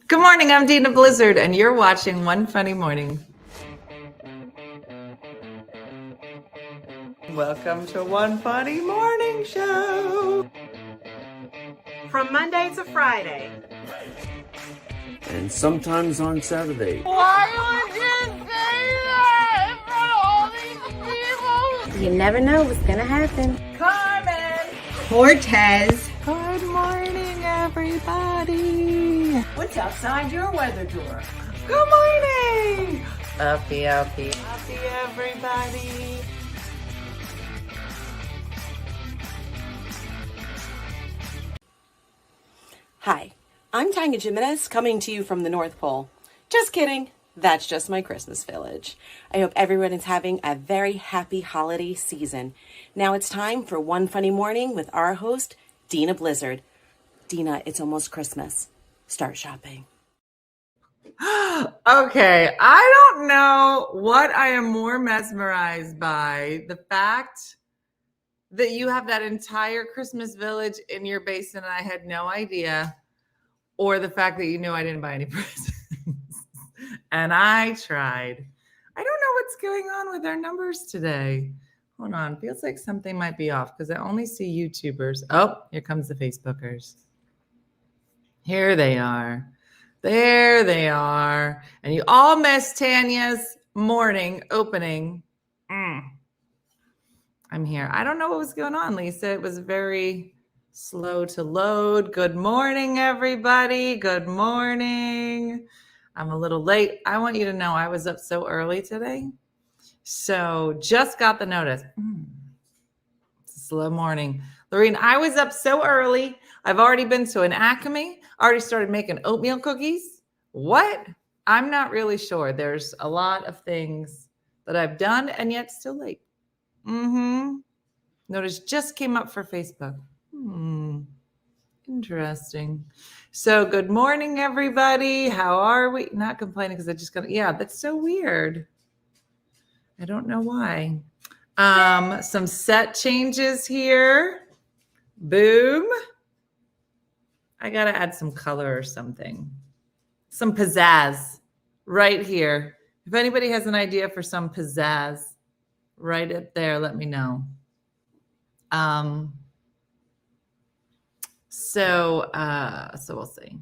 Good morning, I'm Dina Blizzard, and you're watching One Funny Morning. Welcome to One Funny Morning Show. From Monday to Friday. And sometimes on Saturday. Why would you say that in front of all these people? You never know what's gonna happen. Carmen! Cortez. Good morning, everybody. What's outside your weather door? Good morning! Uppie. Happy everybody. Hi, I'm Tanya Jimenez coming to you from the North Pole. Just kidding, that's just my Christmas village. I hope everyone is having a very happy holiday season. Now it's time for One Funny Morning with our host, Dina Blizzard. Dina, it's almost Christmas. Start shopping. Okay, I don't know what I am more mesmerized by, the fact that you have that entire Christmas village in your basement and I had no idea, or the fact that you knew I didn't buy any presents. And I tried. I don't know what's going on with our numbers today. Hold on, feels like something might be off because I only see YouTubers. Oh, here comes the Facebookers. Here they are. There they are. And you all missed Tanya's morning opening. I'm here. I don't know what was going on, Lisa. It was very slow to load. Good morning, everybody. Good morning. I'm a little late. I want you to know I was up so early today. So just got the notice. It's a slow morning. Lorene, I was up so early. I've already been to an Acme. Already started making oatmeal cookies. What? I'm not really sure. There's a lot of things that I've done and yet still late. Notice just came up for Facebook. Interesting. So good morning, everybody. How are we? Not complaining because I just got, yeah, that's so weird. I don't know why. Some set changes here. Boom. I got to add some color or something. Some pizzazz right here. If anybody has an idea for some pizzazz, right up there, let me know. So we'll see.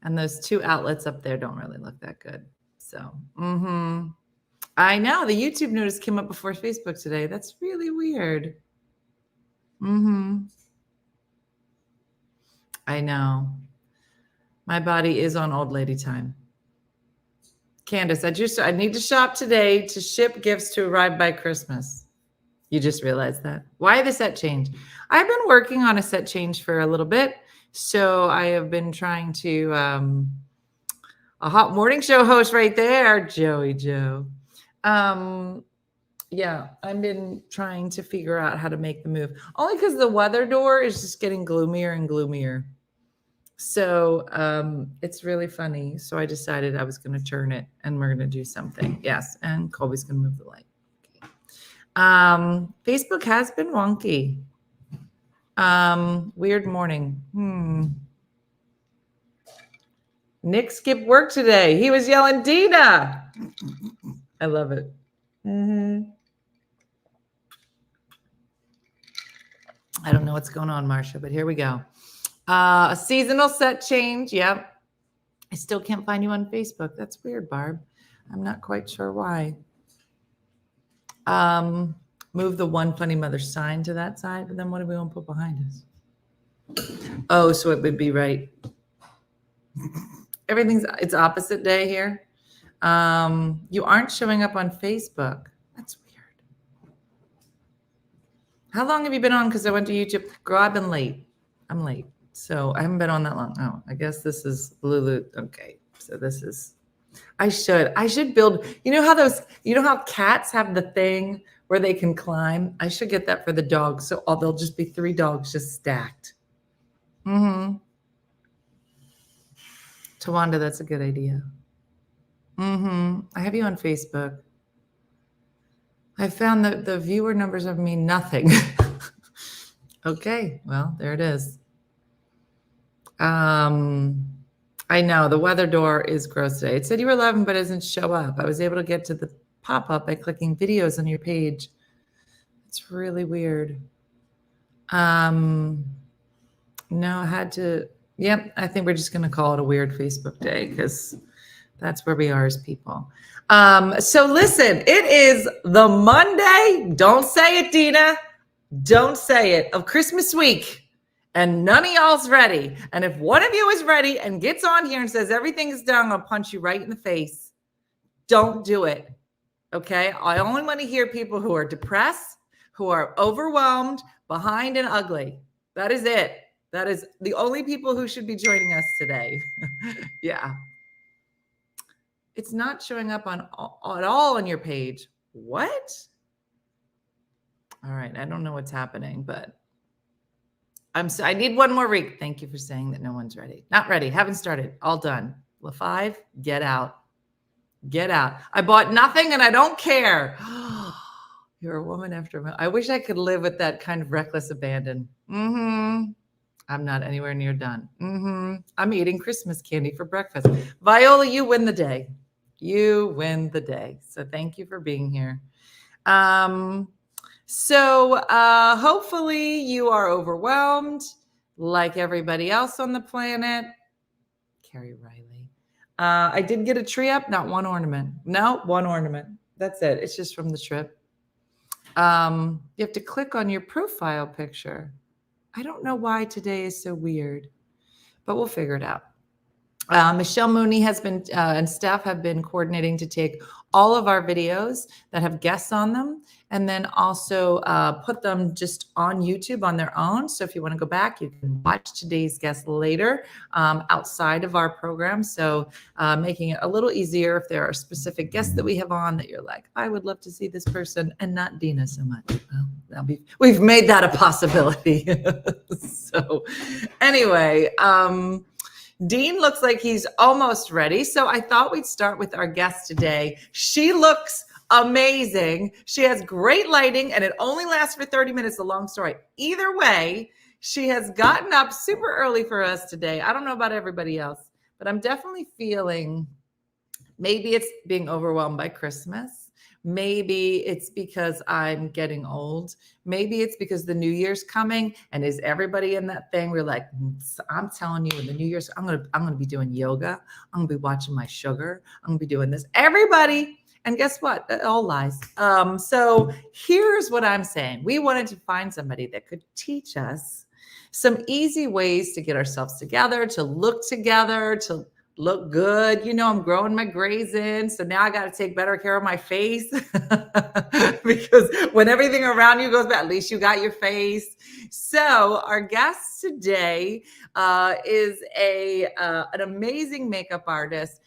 And those two outlets up there don't really look that good. So, I know the YouTube notice came up before Facebook today. That's really weird. I know. My body is on old lady time. Candace, I need to shop today to ship gifts to arrive by Christmas. You just realized that. Why the set change? I've been working on a set change for a little bit. So I have been trying to, a hot morning show host right there, Joey Joe. Yeah, I've been trying to figure out how to make the move. Only because the weather door is just getting gloomier and gloomier. So it's really funny. So I decided I was going to turn it and we're going to do something. Yes, and Colby's going to move the light. Facebook has been wonky. Weird morning. Nick skipped work today. He was yelling, Dina. I love it. I don't know what's going on, Marcia, but here we go. A seasonal set change. Yep. I still can't find you on Facebook. That's weird, Barb. I'm not quite sure why. Move the One Funny Mother sign to that side, but then what do we want to put behind us? Oh, so it would be right. It's opposite day here. You aren't showing up on Facebook. That's weird. How long have you been on? Because I went to YouTube. Girl, I've been late. I'm late. So I haven't been on that long. Oh, I guess this is Lulu. Okay. So this is, I should build, you know how cats have the thing where they can climb? I should get that for the dogs. So there'll just be 3 dogs just stacked. Tawanda, that's a good idea. I have you on Facebook. I found that the viewer numbers of mean nothing. Okay, well, there it is. I know the weather door is gross today. It said you were 11, but it doesn't show up. I was able to get to the pop-up by clicking videos on your page. It's really weird. No, I had to. Yep, I think we're just going to call it a weird Facebook day because that's where we are as people. So listen, it is the Monday. Don't say it, Dina. Don't say it, of Christmas week. And none of y'all's ready. And if one of you is ready and gets on here and says everything is done, I'll punch you right in the face. Don't do it. Okay? I only want to hear people who are depressed, who are overwhelmed, behind, and ugly. That is it. That is the only people who should be joining us today. Yeah. It's not showing up at all on your page. What? All right. I don't know what's happening, but I need one more week. Thank you for saying that no one's ready. Not ready. Haven't started. All done. LaFive, get out. Get out. I bought nothing and I don't care. You're a woman after a minute. I wish I could live with that kind of reckless abandon. I'm not anywhere near done. I'm eating Christmas candy for breakfast. Viola, you win the day. You win the day. So thank you for being here. So hopefully you are overwhelmed like everybody else on the planet. Carrie Riley. I did get a tree up, not one ornament. No, one ornament. That's it. It's just from the trip. You have to click on your profile picture. I don't know why today is so weird, but we'll figure it out. Michelle Mooney has been and staff have been coordinating to take all of our videos that have guests on them and then also put them just on YouTube on their own. So if you want to go back, you can watch today's guest later outside of our program. So making it a little easier if there are specific guests that we have on that you're like, I would love to see this person and not Dina so much. Well, we've made that a possibility. So anyway, Dean looks like he's almost ready. So I thought we'd start with our guest today. She looks amazing. She has great lighting and it only lasts for 30 minutes, a long story. Either way, she has gotten up super early for us today. I don't know about everybody else, but I'm definitely feeling maybe it's being overwhelmed by Christmas. Maybe it's because I'm getting old. Maybe it's because the New Year's coming and is everybody in that thing? We're like, I'm telling you, in the New Year's, I'm gonna be doing yoga. I'm gonna be watching my sugar. I'm gonna be doing this. Everybody, and guess what? It all lies. So here's what I'm saying. We wanted to find somebody that could teach us some easy ways to get ourselves together, to look together, to look good. You know, I'm growing my grays in. So now I got to take better care of my face because when everything around you goes bad, at least you got your face. So our guest today is an amazing makeup artist.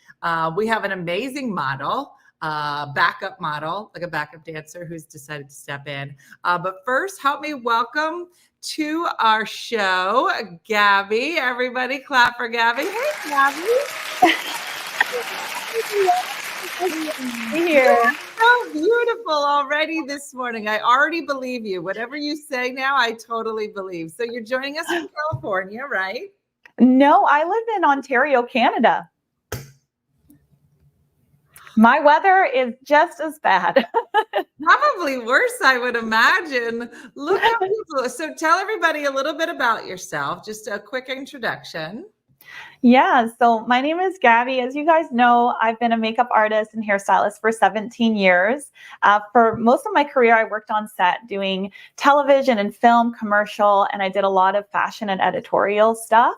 We have an amazing model, backup model, like a backup dancer who's decided to step in. But first, help me welcome to our show, Gabby. Everybody clap for Gabby. Hey, Gabby. Here. So beautiful already this morning. I already believe you. Whatever you say now, I totally believe. So you're joining us from California, right? No, I live in Ontario, Canada. My weather is just as bad. Probably worse, I would imagine. Look how beautiful. So tell everybody a little bit about yourself, just a quick introduction. Yeah, so my name is Gabby. As you guys know, I've been a makeup artist and hairstylist for 17 years. For most of my career, I worked on set doing television and film, commercial, and I did a lot of fashion and editorial stuff.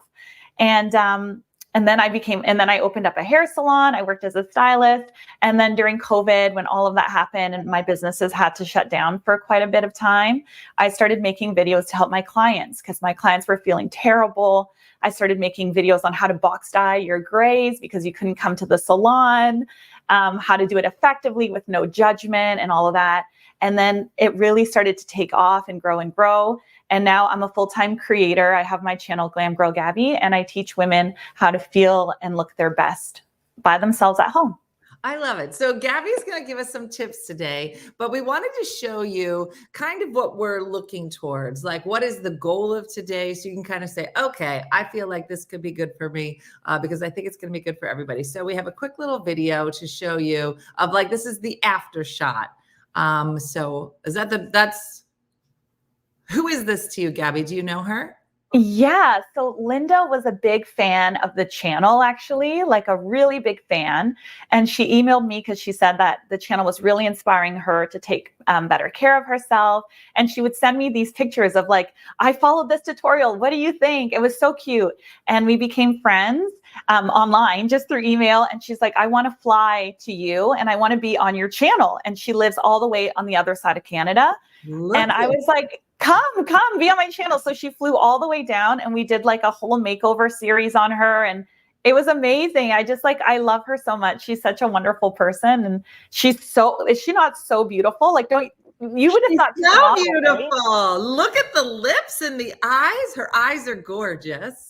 And then I opened up a hair salon. I worked as a stylist. And then during COVID, when all of that happened and my businesses had to shut down for quite a bit of time, I started making videos to help my clients because my clients were feeling terrible. I started making videos on how to box dye your grays because you couldn't come to the salon, how to do it effectively with no judgment and all of that. And then it really started to take off and grow and grow. And now I'm a full-time creator. I have my channel Glam Girl Gabby, and I teach women how to feel and look their best by themselves at home. I love it. So Gabby's going to give us some tips today, but we wanted to show you kind of what we're looking towards. Like, what is the goal of today? So you can kind of say, okay, I feel like this could be good for me because I think it's going to be good for everybody. So we have a quick little video to show you of like, this is the after shot. So is that who is this to you, Gabby? Do you know her? Yeah, so Linda was a big fan of the channel, actually, like a really big fan. And she emailed me because she said that the channel was really inspiring her to take better care of herself. And she would send me these pictures of like, I followed this tutorial. What do you think? It was so cute. And we became friends online just through email. And she's like, I want to fly to you and I want to be on your channel. And she lives all the way on the other side of Canada. And I was like, come, be on my channel. So she flew all the way down and we did like a whole makeover series on her. And it was amazing. I love her so much. She's such a wonderful person. And is she not so beautiful? Like, you would have thought so beautiful. Right? Look at the lips and the eyes. Her eyes are gorgeous.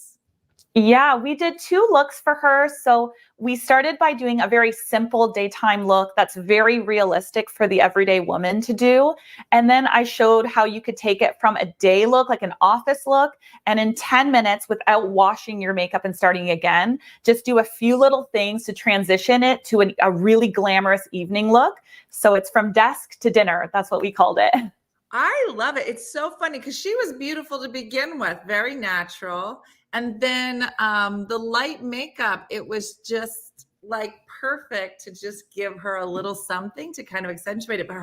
Yeah, we did 2 looks for her. So we started by doing a very simple daytime look that's very realistic for the everyday woman to do. And then I showed how you could take it from a day look, like an office look, and in 10 minutes without washing your makeup and starting again, just do a few little things to transition it to a really glamorous evening look. So it's from desk to dinner. That's what we called it. I love it. It's so funny because she was beautiful to begin with, very natural. And then the light makeup, it was just like perfect to just give her a little something to kind of accentuate it. But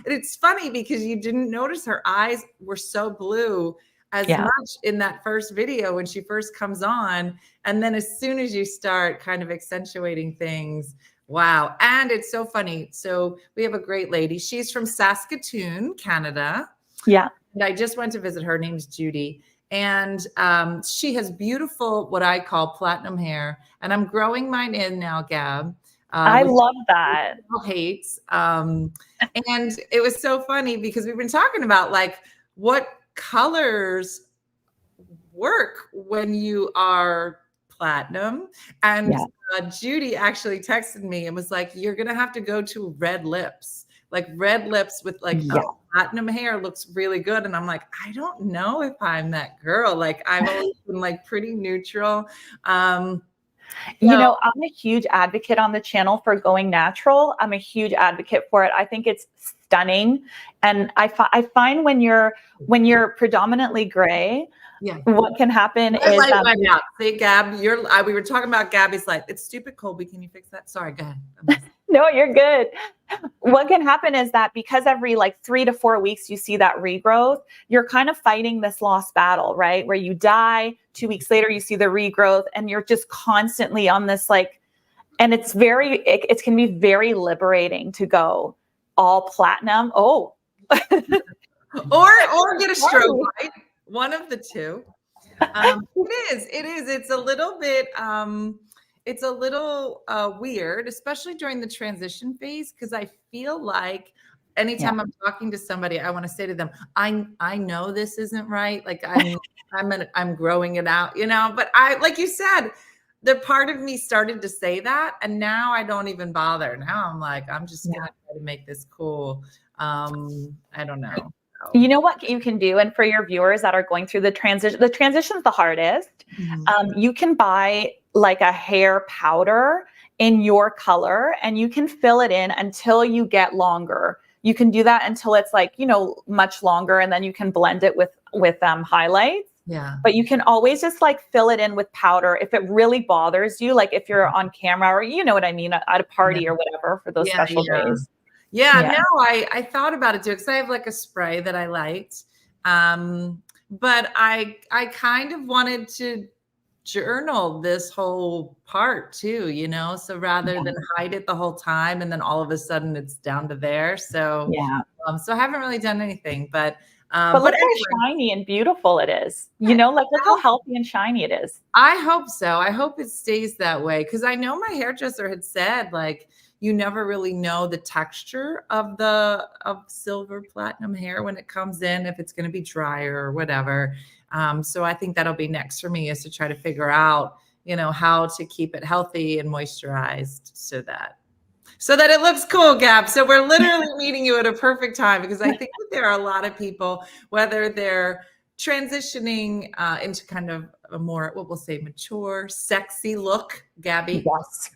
it's funny because you didn't notice her eyes were so blue as much in that first video when she first comes on. And then as soon as you start kind of accentuating things, wow. And it's so funny. So we have a great lady. She's from Saskatoon, Canada. Yeah. And I just went to visit her. Her name's Judy. And she has beautiful, what I call platinum hair. And I'm growing mine in now, Gab. I love that. Hates. And it was so funny because we've been talking about like what colors work when you are platinum. And Judy actually texted me and was like, you're going to have to go to red lips. Like red lips with like platinum hair looks really good. And I'm like, I don't know if I'm that girl. Like I've always been like pretty neutral. You know, I'm a huge advocate on the channel for going natural. I'm a huge advocate for it. I think it's stunning. And I find when you're predominantly gray, what can happen is Say, Gab, we were talking about Gabby's light. It's stupid, Colby. Can you fix that? Sorry, go ahead. No, you're good. What can happen is that because every like 3 to 4 weeks you see that regrowth, you're kind of fighting this lost battle, right? Where you die, 2 weeks later you see the regrowth, and you're just constantly on this like, and it can be very liberating to go all platinum. Oh, or get a strobe light. One of the two. It is. It's a little bit. It's a little weird, especially during the transition phase, because I feel like anytime I'm talking to somebody, I want to say to them, I know this isn't right. Like I'm growing it out, you know, but like you said, the part of me started to say that. And now I don't even bother. Now I'm like, I'm just going to try to make this cool. I don't know. You know what you can do, and for your viewers that are going through the transition's the hardest. You can buy like a hair powder in your color, and you can fill it in until you get longer. You can do that until it's like, you know, much longer, and then you can blend it with highlights. Yeah. But you can always just like fill it in with powder if it really bothers you, like if you're on camera or you know what I mean, at a party or whatever for those special days. Yeah, no, I thought about it too, because I have like a spray that I liked. But I kind of wanted to journal this whole part too, you know, so rather than hide it the whole time and then all of a sudden it's down to there. So so I haven't really done anything, but look how shiny and beautiful it is. You know, like look how healthy and shiny it is. I hope so. I hope it stays that way, because I know my hairdresser had said like, you never really know the texture of silver platinum hair when it comes in, if it's going to be drier or whatever. So I think that'll be next for me, is to try to figure out, you know, how to keep it healthy and moisturized so that So that it looks cool, Gab. So we're literally meeting you at a perfect time because I think that there are a lot of people, whether they're transitioning into kind of a more, what we'll say, mature, sexy look, Gabby. Yes.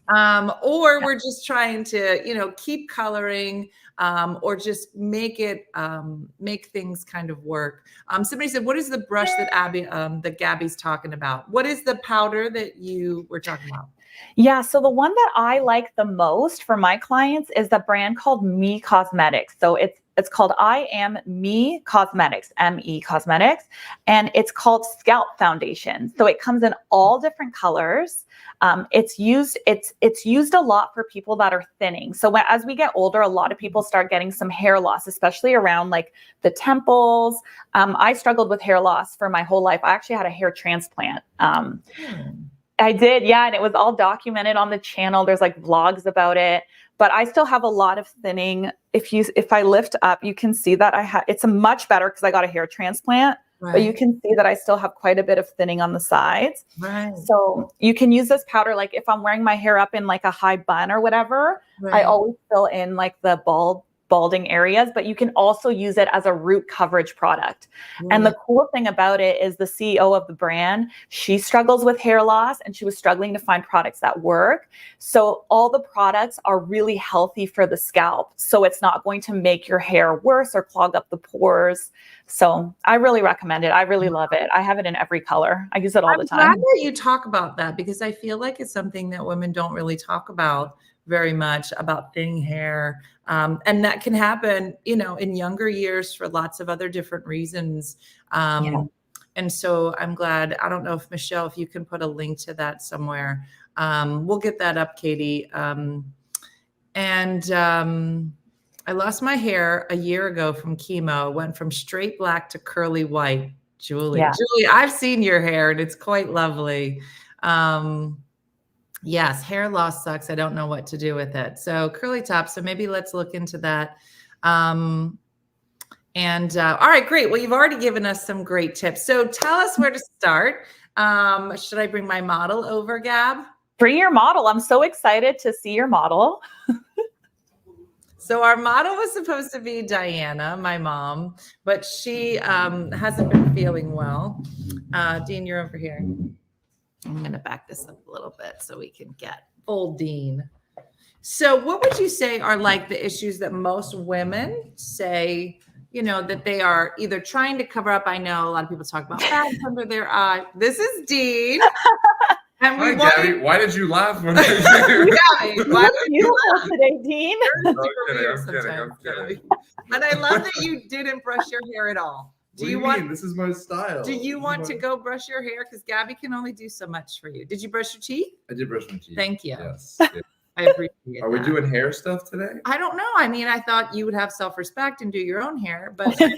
Or we're just trying to, keep coloring or just make things kind of work. Somebody said, what is the brush that Gabby's talking about? What is the powder that you were talking about? Yeah, so the one that I like the most for my clients is the brand called Me Cosmetics. So it's called I Am Me Cosmetics, ME Cosmetics, and it's called Scalp Foundation. So it comes in all different colors. It's used a lot for people that are thinning. So as we get older, a lot of people start getting some hair loss, especially around like the temples. I struggled with hair loss for my whole life. I actually had a hair transplant. I did, yeah, and it was all documented on the channel. There's like vlogs about it, but I still have a lot of thinning. If I lift up, you can see that it's a much better because I got a hair transplant. Right. But you can see that I still have quite a bit of thinning on the sides. Right. So you can use this powder, like if I'm wearing my hair up in like a high bun or whatever, right. I always fill in like the balding areas, but you can also use it as a root coverage product. And the cool thing about it is the CEO of the brand, she struggles with hair loss and she was struggling to find products that work. So all the products are really healthy for the scalp. So it's not going to make your hair worse or clog up the pores. So I really recommend it. I really love it. I have it in every color. I use it all the time. I'm glad that you talk about that because I feel like it's something that women don't really talk about very much, about thinning hair. And that can happen, in younger years for lots of other different reasons. And so I'm glad, I don't know if Michelle, if you can put a link to that somewhere. We'll get that up, Katie. I lost my hair a year ago from chemo, went from straight black to curly white. Julie, I've seen your hair and it's quite lovely. Yes, hair loss sucks. I don't know what to do with it. So curly top. So maybe let's look into that. All right, great. Well, you've already given us some great tips. So tell us where to start. Should I bring my model over, Gab? Bring your model. I'm so excited to see your model. So our model was supposed to be Diana, my mom, but she hasn't been feeling well. Dean, you're over here. I'm going to back this up a little bit so we can get full Dean. So what would you say are like the issues that most women say, that they are either trying to cover up? I know a lot of people talk about bags under their eye. This is Dean. And Hi, Gabby. Why did you laugh when I Gabby, why did you laugh today, Dean? I'm kidding. And I love that you didn't brush your hair at all. What do you mean? This is my style. Do you want to go brush your hair? Because Gabby can only do so much for you. Did you brush your teeth? I did brush my teeth. Thank you. Yes. I appreciate Are we doing hair stuff today? I don't know. I mean, I thought you would have self-respect and do your own hair, but this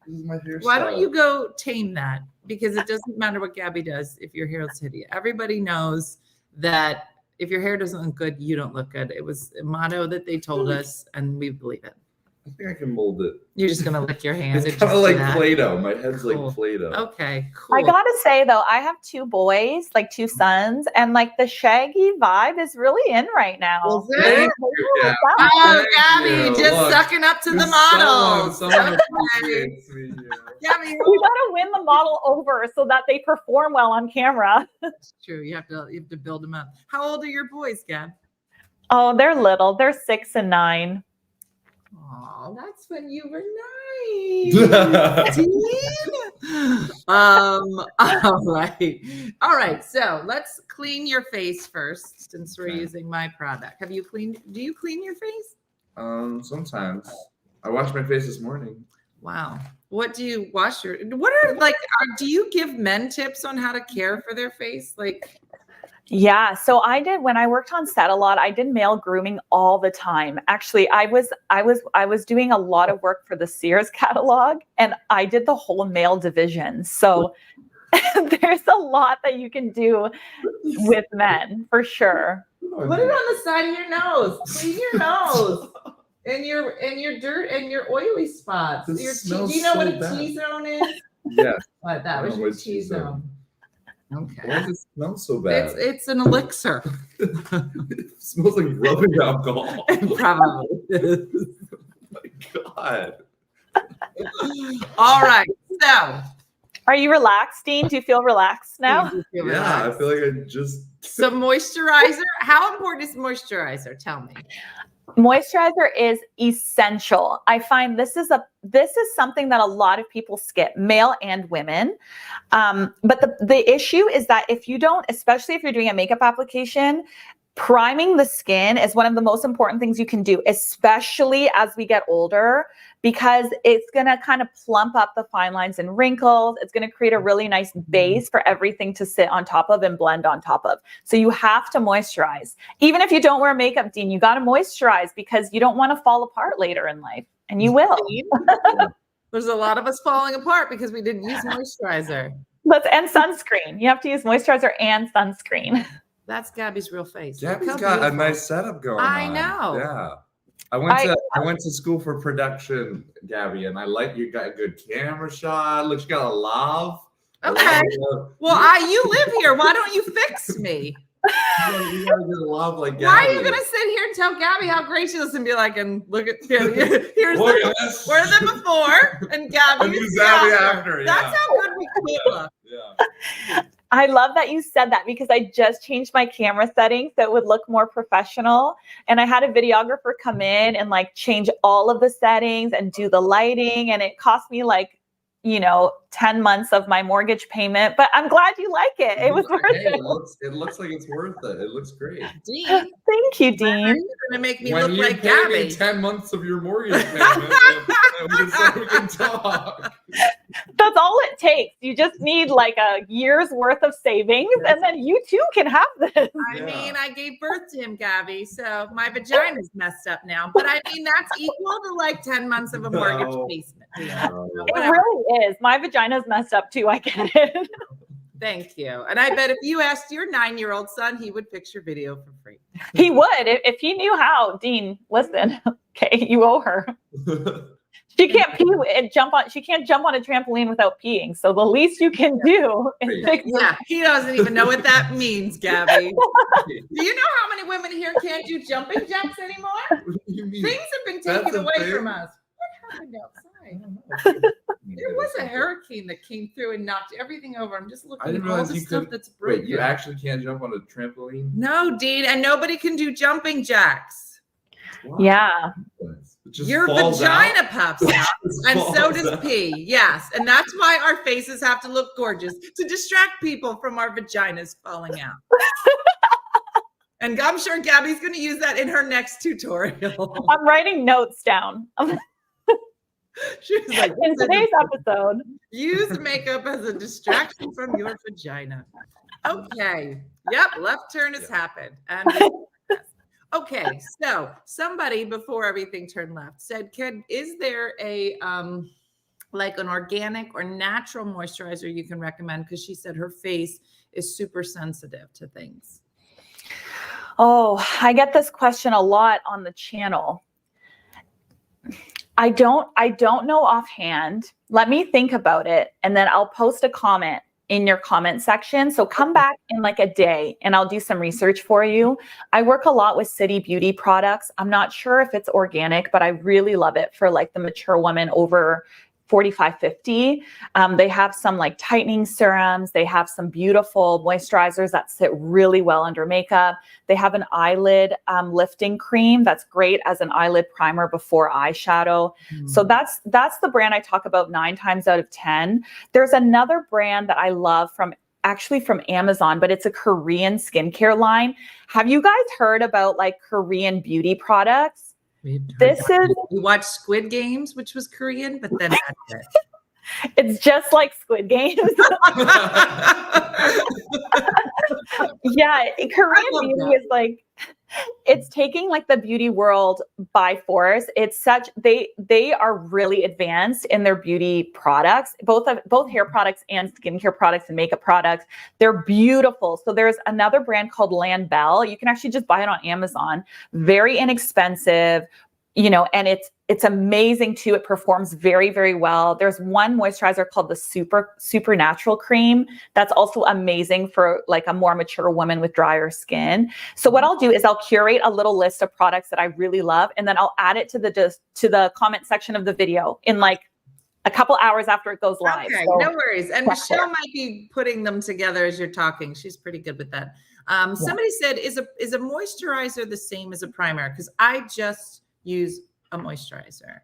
is my hair why style. don't you go tame that? Because it doesn't matter what Gabby does if your hair is hideous. Everybody knows that if your hair doesn't look good, you don't look good. It was a motto that they told us, and we believe it. I think I can mold it. You're just going to lick your hand. It's kind of like Play-Doh. My head's like Play-Doh. Okay, cool. I got to say, though, I have two boys, like two sons, and like the shaggy vibe is really in right now. Oh, Gabby, just sucking up to the model. Someone appreciates me. Gabby, you got to win the model over so that they perform well on camera. That's true. You have to build them up. How old are your boys, Gab? Oh, they're little. They're 6 and 9. Oh, that's when you were 9. All right. So let's clean your face first, since we're using my product. Do you clean your face? Sometimes. I washed my face this morning. Wow. What do you wash do you give men tips on how to care for their face? Yeah, so I did when I worked on set a lot. I did male grooming all the time. Actually, I was doing a lot of work for the Sears catalog, and I did the whole male division. So there's a lot that you can do with men for sure. Put it on the side of your nose. Clean your nose. And your dirt and your oily spots. Do you know what a T-zone is? Yes. What, that was your T-zone. Okay. Why does it smell so bad? It's an elixir. It smells like rubbing alcohol. Probably. Oh my God. All right. So, Are you relaxed, Dean? Do you feel relaxed now? do you feel Yeah, relaxed? I feel like I just. So moisturizer. How important is moisturizer? Tell me. Moisturizer is essential. I find this is something that a lot of people skip, male and women. But the issue is that if you don't, especially if you're doing a makeup application, priming the skin is one of the most important things you can do, especially as we get older, because it's going to kind of plump up the fine lines and wrinkles. It's going to create a really nice base for everything to sit on top of and blend on top of. So you have to moisturize. Even if you don't wear makeup, Dean, you got to moisturize because you don't want to fall apart later in life. And you will. There's a lot of us falling apart because we didn't use moisturizer. And sunscreen. You have to use moisturizer and sunscreen. That's Gabby's real face. Gabby's Look how got a beautiful. nice setup going I on. know. Yeah. I went to school for production, Gabby, and I like you got a good camera shot. Look, you got a lav. Okay. Well, you live here. Why don't you fix me? You gotta get a lav like Gabby. Why are you gonna sit here and tell Gabby how great she is and be like, and look at here's where's the before and Gabby is after. That's how good we could look. Yeah. I love that you said that because I just changed my camera settings so it would look more professional. And I had a videographer come in and like change all of the settings and do the lighting. And it cost me like, 10 months of my mortgage payment, but I'm glad you like it. It was worth it. It looks like it's worth it. It looks great. Dean, thank you, Dean. you're gonna make me When look you like pay Gabby. me 10 months of your mortgage payment, we can talk. That's all it takes. You just need like a year's worth of savings, and then you too can have this. I mean, I gave birth to him, Gabby, so my vagina's messed up now. But I mean, that's equal to like 10 months of a mortgage basement. It really is. My vagina's messed up too. I get it. Thank you. And I bet if you asked your 9-year-old son, he would fix your video for free. He would if he knew how. Dean, listen. Okay, you owe her. She can't pee and jump on. She can't jump on a trampoline without peeing. So the least you can do is fix it. Yeah, he doesn't even know what that means, Gabby. Do you know how many women here can't do jumping jacks anymore? What do you mean? Things have been taken away from us. What happened outside? There was a hurricane that came through and knocked everything over. I'm just I looking didn't at all realize the you stuff could. that's broken. Wait, you actually can't jump on a trampoline? No, Dean, and nobody can do jumping jacks. Wow. Yeah. It just Your falls vagina out. pops out, and so Falls does out. pee. Yes, and that's why our faces have to look gorgeous to distract people from our vaginas falling out. And I'm sure Gabby's going to use that in her next tutorial. I'm writing notes down. She was like, In today's episode. use makeup as a distraction from your vagina. Okay. Yep. Left turn has happened. And okay. So somebody before everything turned left said, is there a like an organic or natural moisturizer you can recommend? Because she said her face is super sensitive to things. Oh, I get this question a lot on the channel. I don't know offhand. Let me think about it, and then I'll post a comment in your comment section. So come back in like a day and I'll do some research for you. I work a lot with City Beauty products. I'm not sure if it's organic, but I really love it for like the mature woman over 45, 50. They have some like tightening serums. They have some beautiful moisturizers that sit really well under makeup. They have an eyelid lifting cream that's great as an eyelid primer before eyeshadow. So that's the brand I talk about 9 times out of 10. There's another brand that I love from Amazon, but it's a Korean skincare line. Have you guys heard about like Korean beauty products? We watched Squid Games, which was Korean, but then that's it. It's just like Squid Games. Yeah, Korean beauty is like, it's taking like the beauty world by force. It's such, they are really advanced in their beauty products, both hair products and skincare products and makeup products. They're beautiful. So there's another brand called Land Bell. You can actually just buy it on Amazon. Very inexpensive, and it's amazing too. It performs very, very well. There's one moisturizer called the Supernatural Cream that's also amazing for like a more mature woman with drier skin. So what I'll do is I'll curate a little list of products that I really love, and then I'll add it to the comment section of the video in like a couple hours after it goes live. Okay, so, no worries. And Michelle might be putting them together as you're talking. She's pretty good with that. Somebody said, is a moisturizer the same as a primer? Because I just use a moisturizer.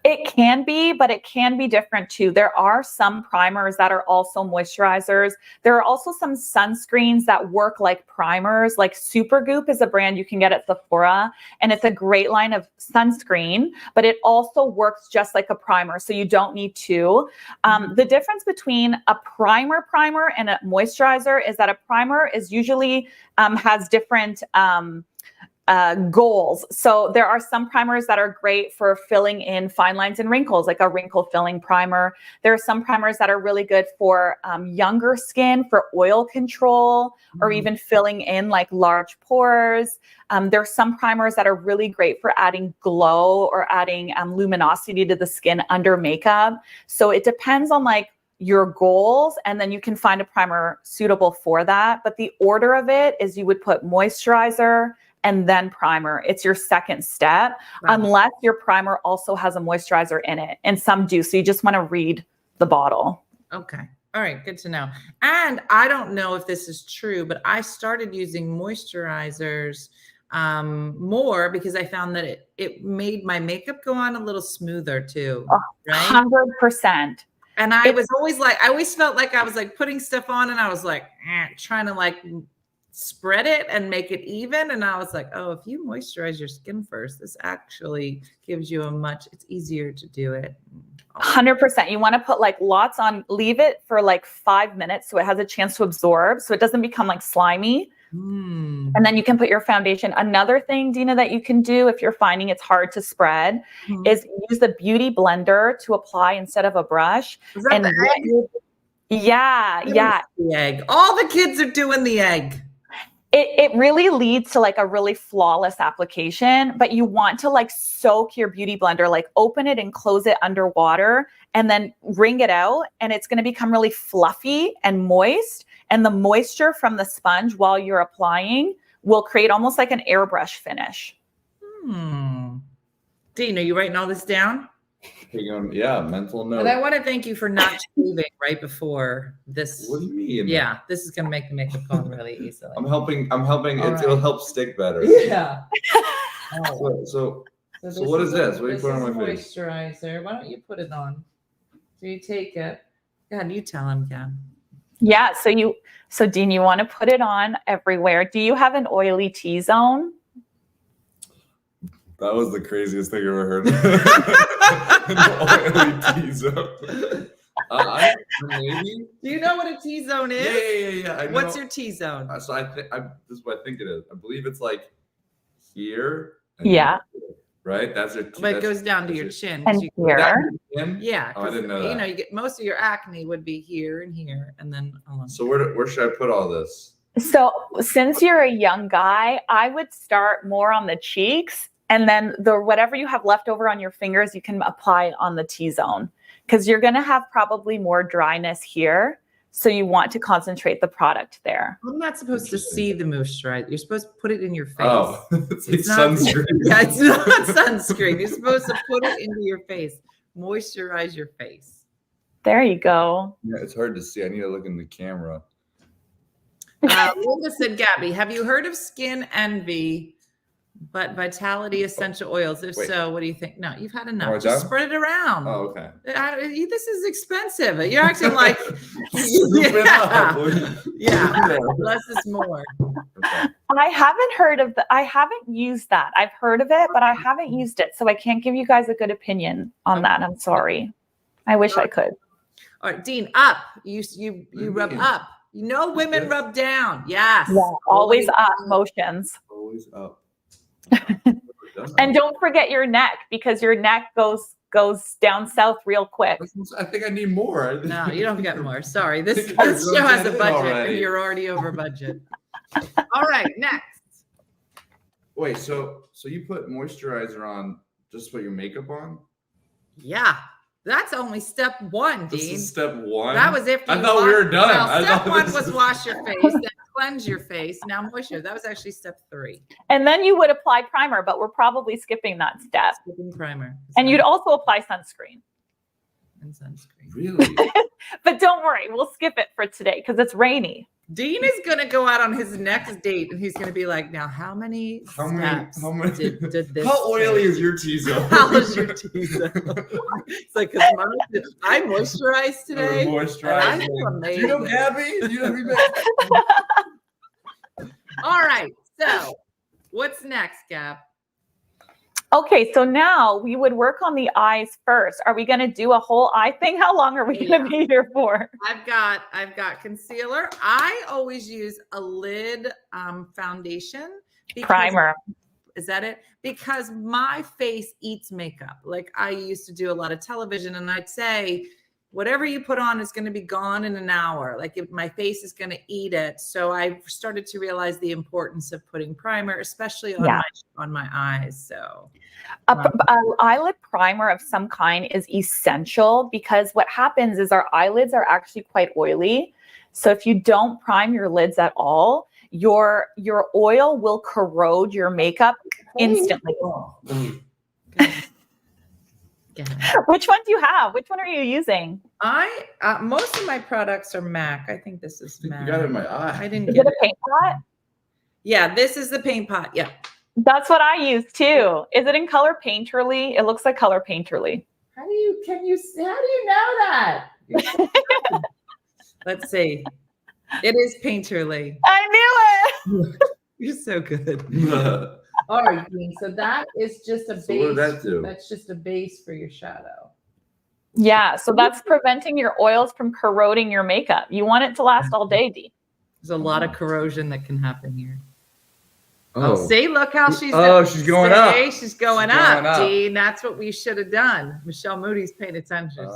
It can be, but it can be different too. There are some primers that are also moisturizers. There are also some sunscreens that work like primers. Like Supergoop is a brand you can get at Sephora, and it's a great line of sunscreen, but it also works just like a primer. So you don't need two. The difference between a primer and a moisturizer is that a primer is usually has different goals. So there are some primers that are great for filling in fine lines and wrinkles, like a wrinkle filling primer. There are some primers that are really good for younger skin, for oil control, or even filling in like large pores. There are some primers that are really great for adding glow or adding luminosity to the skin under makeup. So it depends on like your goals, and then you can find a primer suitable for that. But the order of it is you would put moisturizer and then primer. It's your second step, unless your primer also has a moisturizer in it. And some do. So you just want to read the bottle. Okay. All right. Good to know. And I don't know if this is true, but I started using moisturizers more because I found that it made my makeup go on a little smoother too. Right? 100%. And I was always like, I always felt like I was like putting stuff on and I was like trying to like spread it and make it even. And I was like, oh, if you moisturize your skin first, this actually gives you it's easier to do it. 100%. You want to put like lots on, leave it for like 5 minutes so it has a chance to absorb, so it doesn't become like slimy. And then you can put your foundation. Another thing, Dina, that you can do if you're finding it's hard to spread is use the beauty blender to apply instead of a brush. Is that the egg? Yeah. The egg. All the kids are doing the egg. It really leads to like a really flawless application, but you want to like soak your beauty blender, like open it and close it underwater and then wring it out, and it's going to become really fluffy and moist. And the moisture from the sponge while you're applying will create almost like an airbrush finish. Dean, are you writing all this down? Yeah, mental note. But I want to thank you for not shaving right before this. What do you mean? Yeah, this is going to make the makeup go on really easily. I'm helping. It'll help stick better. Yeah. So what is this? What are you putting on my face? Moisturizer. Why don't you put it on? So you take it. God, you tell him, Gab. Yeah. So Dean, you want to put it on everywhere. Do you have an oily T-zone? That was the craziest thing I've ever heard. An oily T-zone. Maybe. Do you know what a T-zone is? Yeah. I know. What's your T-zone? So this is what I think it is. I believe it's like here. Yeah. Right? That's your But it goes down to your chin. And here. Yeah. Oh, I didn't know that. You get most of your acne would be here and here, and then So where should I put all this? So since you're a young guy, I would start more on the cheeks, and then whatever you have left over on your fingers, you can apply on the T-zone, because you're going to have probably more dryness here. So you want to concentrate the product there. I'm not supposed to see the moisturizer. You're supposed to put it in your face. Oh, it's like sunscreen. Yeah, it's not sunscreen. You're supposed to put it into your face. Moisturize your face. There you go. Yeah, it's hard to see. I need to look in the camera. Linda said, Gabby, have you heard of Skin Envy, but Vitality Essential Oils? If so, what do you think? No, you've had enough. Just spread it around. Oh, okay. This is expensive. You're acting like less is more. Okay. I haven't used that. I've heard of it, but I haven't used it. So I can't give you guys a good opinion on that. I'm sorry. I wish I could. All right, Dean, up. You rub up. You know women rub down. Yes. Yeah, always up motions. Always up. And don't forget your neck, because your neck goes down south real quick. I think I need more. No, you don't get more. Sorry. This show has a budget and you're already over budget. All right, next. Wait, so you put moisturizer on just put your makeup on? Yeah. That's only step one, This Dean. is step one. That was after I thought we were done. Well, step one this was wash your face, then cleanse your face. Now moisturize. That was actually step 3. And then you would apply primer, but we're probably skipping that step. Skipping primer. And you'd also apply sunscreen. And sunscreen. Really? But don't worry, we'll skip it for today because it's rainy. Dean is going to go out on his next date and he's going to be like, now how many steps did this How oily take? is your T-zone? How is your T-zone? It's like, because I moisturized today. Moisturizing. Do you know Gabby? Do you know me? All right. So what's next, Gab? Okay, so now we would work on the eyes first. Are we going to do a whole eye thing? How long are we going to be here for? I've got concealer. I always use a lid foundation. Primer. Is that it? Because my face eats makeup. Like I used to do a lot of television and I'd say, whatever you put on is going to be gone in an hour. Like if my face is going to eat it. So I started to realize the importance of putting primer, especially on my eyes. So a eyelid primer of some kind is essential because what happens is our eyelids are actually quite oily. So if you don't prime your lids at all, your oil will corrode your makeup instantly. Which one do you have? Which one are you using? Most of my products are MAC. I think this is MAC. You got it in my eye. I didn't Is get it a paint pot? Yeah, this is the paint pot. Yeah. That's what I use too. Is it in color Painterly? It looks like color Painterly. How do you know that? Let's see. It is Painterly. I knew it. You're so good. All right, Dean. So that is just a base. So what does that do? That's just a base for your shadow. Yeah, so that's preventing your oils from corroding your makeup. You want it to last all day, Dee. There's a lot of corrosion that can happen here. Oh, see, look how she's. She's going up. She's going up, Dean. That's what we should have done. Michelle Moody's paid attention.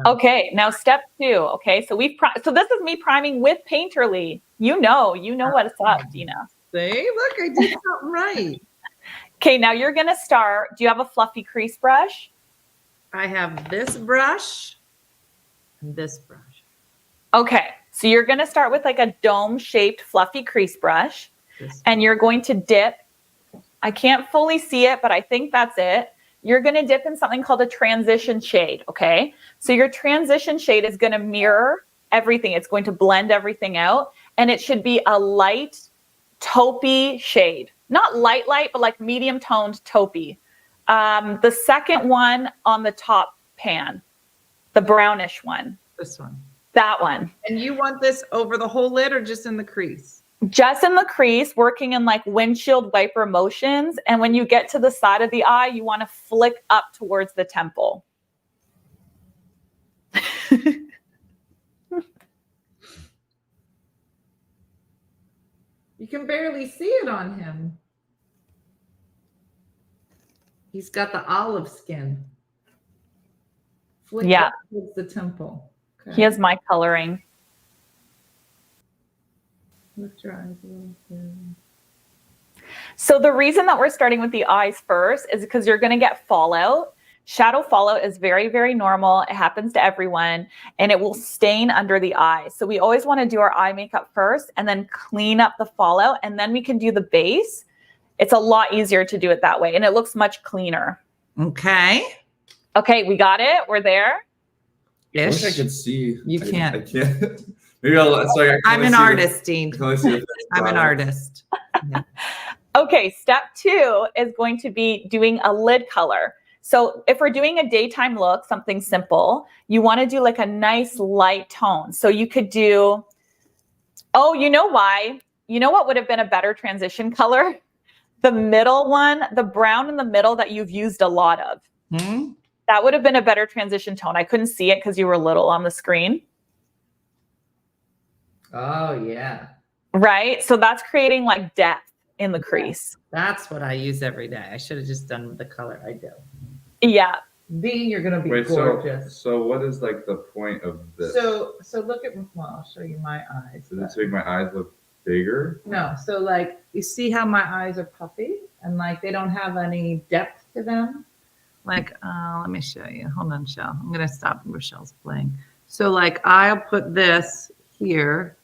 Okay, now step 2. Okay, so so this is me priming with Painterly. You know what's up, Dina. See, look, I did something right. Okay, now you're gonna start. Do you have a fluffy crease brush? I have this brush and this brush. Okay, so you're gonna start with like a dome-shaped fluffy crease brush, and you're going to dip. I can't fully see it, but I think that's it. You're gonna dip in something called a transition shade, okay? So your transition shade is gonna mirror everything. It's going to blend everything out, and it should be a light taupey shade. Not light, but like medium toned taupey. The second one on the top pan, the brownish one. This one. That one. And you want this over the whole lid or just in the crease? Just in the crease, working in like windshield wiper motions. And when you get to the side of the eye, you want to flick up towards the temple. You can barely see it on him. He's got the olive skin. Flick up towards the temple. Okay. He has my coloring. Lift your eyes a little bit. So the reason that we're starting with the eyes first is because you're going to get fallout. Shadow fallout is very, very normal. It happens to everyone, and it will stain under the eye. So we always want to do our eye makeup first and then clean up the fallout, and then we can do the base. It's a lot easier to do it that way, and it looks much cleaner. Okay. Okay, we got it. We're there. I wish I could see. You can't. I can't. Maybe I'll. Sorry, I'm an artist, Dean. I'm an artist. Yeah. Okay, step 2 is going to be doing a lid color. So if we're doing a daytime look, something simple, you want to do like a nice light tone. So you could do, oh, you know why? You know what would have been a better transition color? The middle one, the brown in the middle that you've used a lot of. That would have been a better transition tone. I couldn't see it because you were little on the screen. Oh, yeah. Right? So that's creating like depth in the crease. That's what I use every day. I should have just done the color I do. Yeah. Dean, you're gonna be Wait, gorgeous. So what is like the point of this? So look at, well, I'll show you my eyes. Does it make my eyes look Bigger? No. So like you see how my eyes are puffy and like they don't have any depth to them. Like, let me show you. Hold on, Shell. I'm gonna stop where Shell's playing. So like I'll put this here.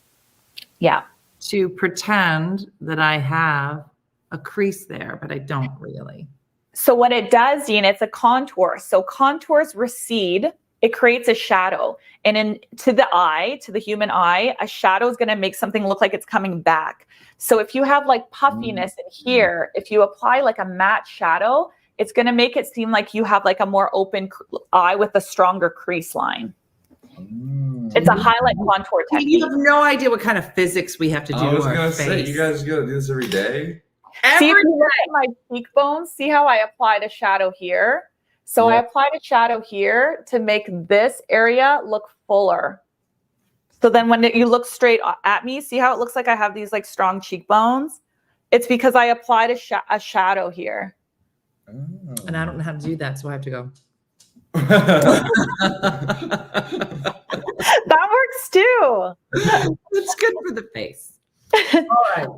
Yeah. To pretend that I have a crease there, but I don't really. So what it does, Dean, it's a contour. So contours recede. It creates a shadow. And to the eye, to the human eye, a shadow is going to make something look like it's coming back. So if you have like puffiness in here, if you apply like a matte shadow, it's going to make it seem like you have like a more open eye with a stronger crease line. It's a highlight contour technique. You have no idea what kind of physics we have to do I was to our gonna face. say, you guys gotta do this every day. See, if you look at my cheekbones, see how I applied a shadow here? So I applied a shadow here to make this area look fuller. So then when you look straight at me, see how it looks like I have these like strong cheekbones? It's because I applied a shadow here. And I don't know how to do that, so I have to go. That works too. It's good for the face. All right.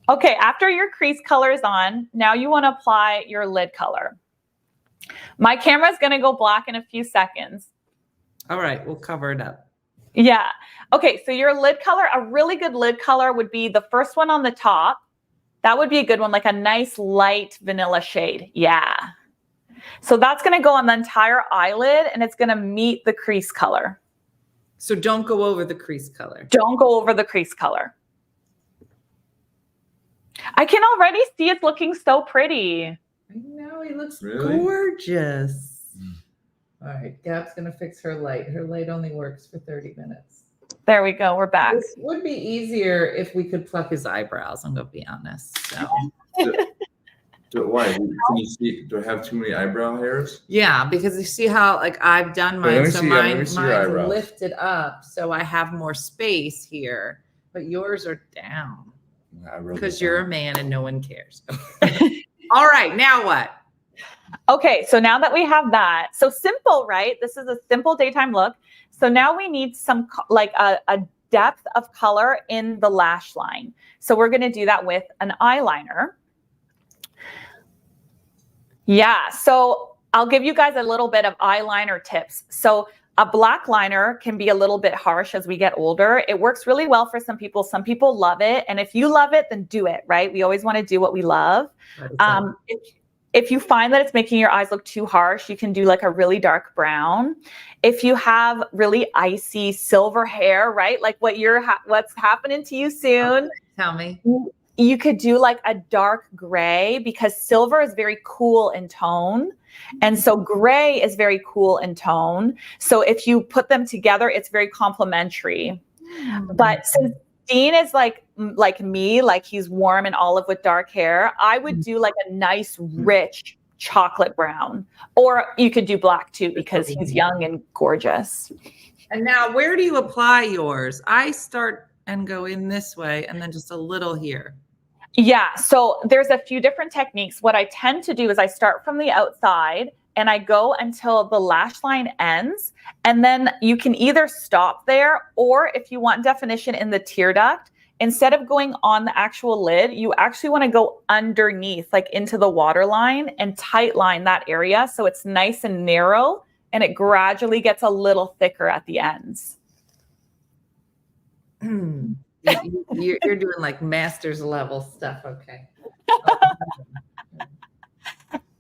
Okay, after your crease color is on, now you want to apply your lid color. My camera is going to go black in a few seconds. All right, we'll cover it up. Yeah. Okay, so your lid color, a really good lid color would be the first one on the top. That would be a good one, like a nice light vanilla shade. Yeah. So that's going to go on the entire eyelid and it's going to meet the crease color. So don't go over the crease color. Don't go over the crease color. I can already see it's looking so pretty. I know, he looks Really? gorgeous. All right, Gab's going to fix her light. Her light only works for 30 minutes. There we go. We're back. This would be easier if we could pluck his eyebrows. I'm going to be honest. So. Why? Can you see? Do I have too many eyebrow hairs? Yeah, because you see how like I've done Wait, mine, so mine's eyebrows. lifted up, so I have more space here, but yours are down because you're a man and no one cares. All right, now what? Okay, so now that we have that, so simple, right? This is a simple daytime look. So now we need some like a depth of color in the lash line. So we're going to do that with an eyeliner. Yeah, so I'll give you guys a little bit of eyeliner tips. So a black liner can be a little bit harsh as we get older. It works really well for some people. Some people love it. And if you love it, then do it, right? We always want to do what we love. If you find that it's making your eyes look too harsh, you can do like a really dark brown. If you have really icy silver hair, right? Like what's happening to you soon. Tell me. You could do like a dark gray because silver is very cool in tone. And so gray is very cool in tone. So if you put them together, it's very complementary. But since Dean is like me, like he's warm and olive with dark hair, I would do like a nice, rich chocolate brown. Or you could do black too because he's young and gorgeous. And now where do you apply yours? I start and go in this way and then just a little here. Yeah, so there's a few different techniques. What I tend to do is I start from the outside and I go until the lash line ends. And then you can either stop there, or if you want definition in the tear duct, instead of going on the actual lid, you actually want to go underneath, like into the waterline and tight line that area. So it's nice and narrow and it gradually gets a little thicker at the ends. You're doing like master's level stuff. Okay.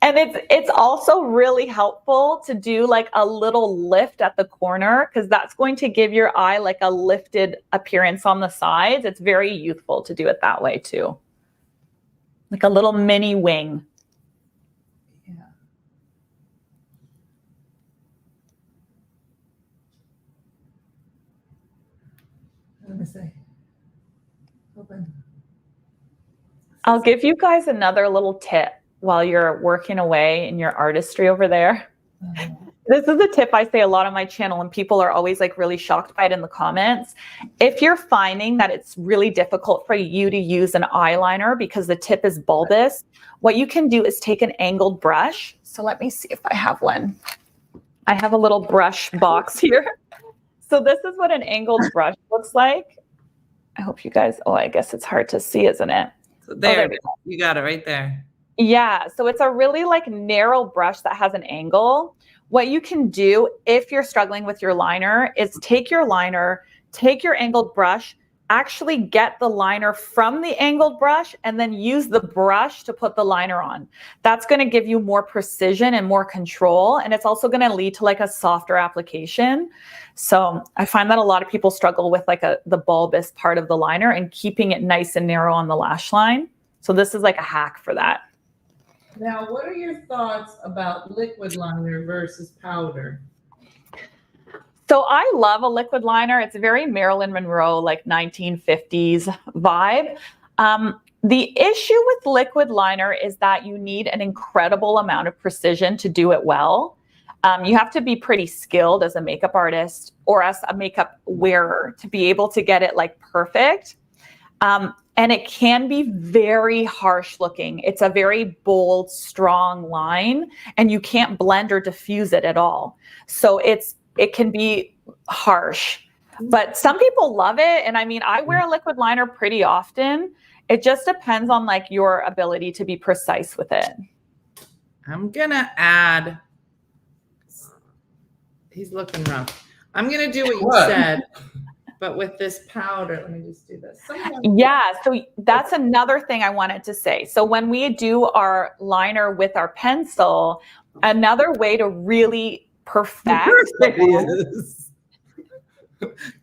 And it's also really helpful to do like a little lift at the corner because that's going to give your eye like a lifted appearance on the sides. It's very youthful to do it that way too. Like a little mini wing. Yeah. Let me see. Open. I'll give you guys another little tip while you're working away in your artistry over there. This is a tip I say a lot on my channel and people are always like really shocked by it in the comments. If you're finding that it's really difficult for you to use an eyeliner because the tip is bulbous, what you can do is take an angled brush. So let me see if I have one. I have a little brush box here. So this is what an angled brush looks like. I hope you guys, I guess it's hard to see, isn't it? So there it is. You got it right there. Yeah, so it's a really like narrow brush that has an angle. What you can do if you're struggling with your liner is take your liner, take your angled brush, actually get the liner from the angled brush and then use the brush to put the liner on. That's going to give you more precision and more control. And it's also going to lead to like a softer application. So I find that a lot of people struggle with like the bulbous part of the liner and keeping it nice and narrow on the lash line. So this is like a hack for that. Now, what are your thoughts about liquid liner versus powder? So I love a liquid liner. It's a very Marilyn Monroe, like 1950s vibe. The issue with liquid liner is that you need an incredible amount of precision to do it well. You have to be pretty skilled as a makeup artist or as a makeup wearer to be able to get it like perfect. And it can be very harsh looking. It's a very bold, strong line, and you can't blend or diffuse it at all. So it can be harsh, but some people love it. And I mean, I wear a liquid liner pretty often. It just depends on like your ability to be precise with it. I'm gonna add, he's looking rough. I'm gonna do what you said, but with this powder. Let me just do this. Yeah, so that's another thing I wanted to say. So when we do our liner with our pencil, another way to really perfect.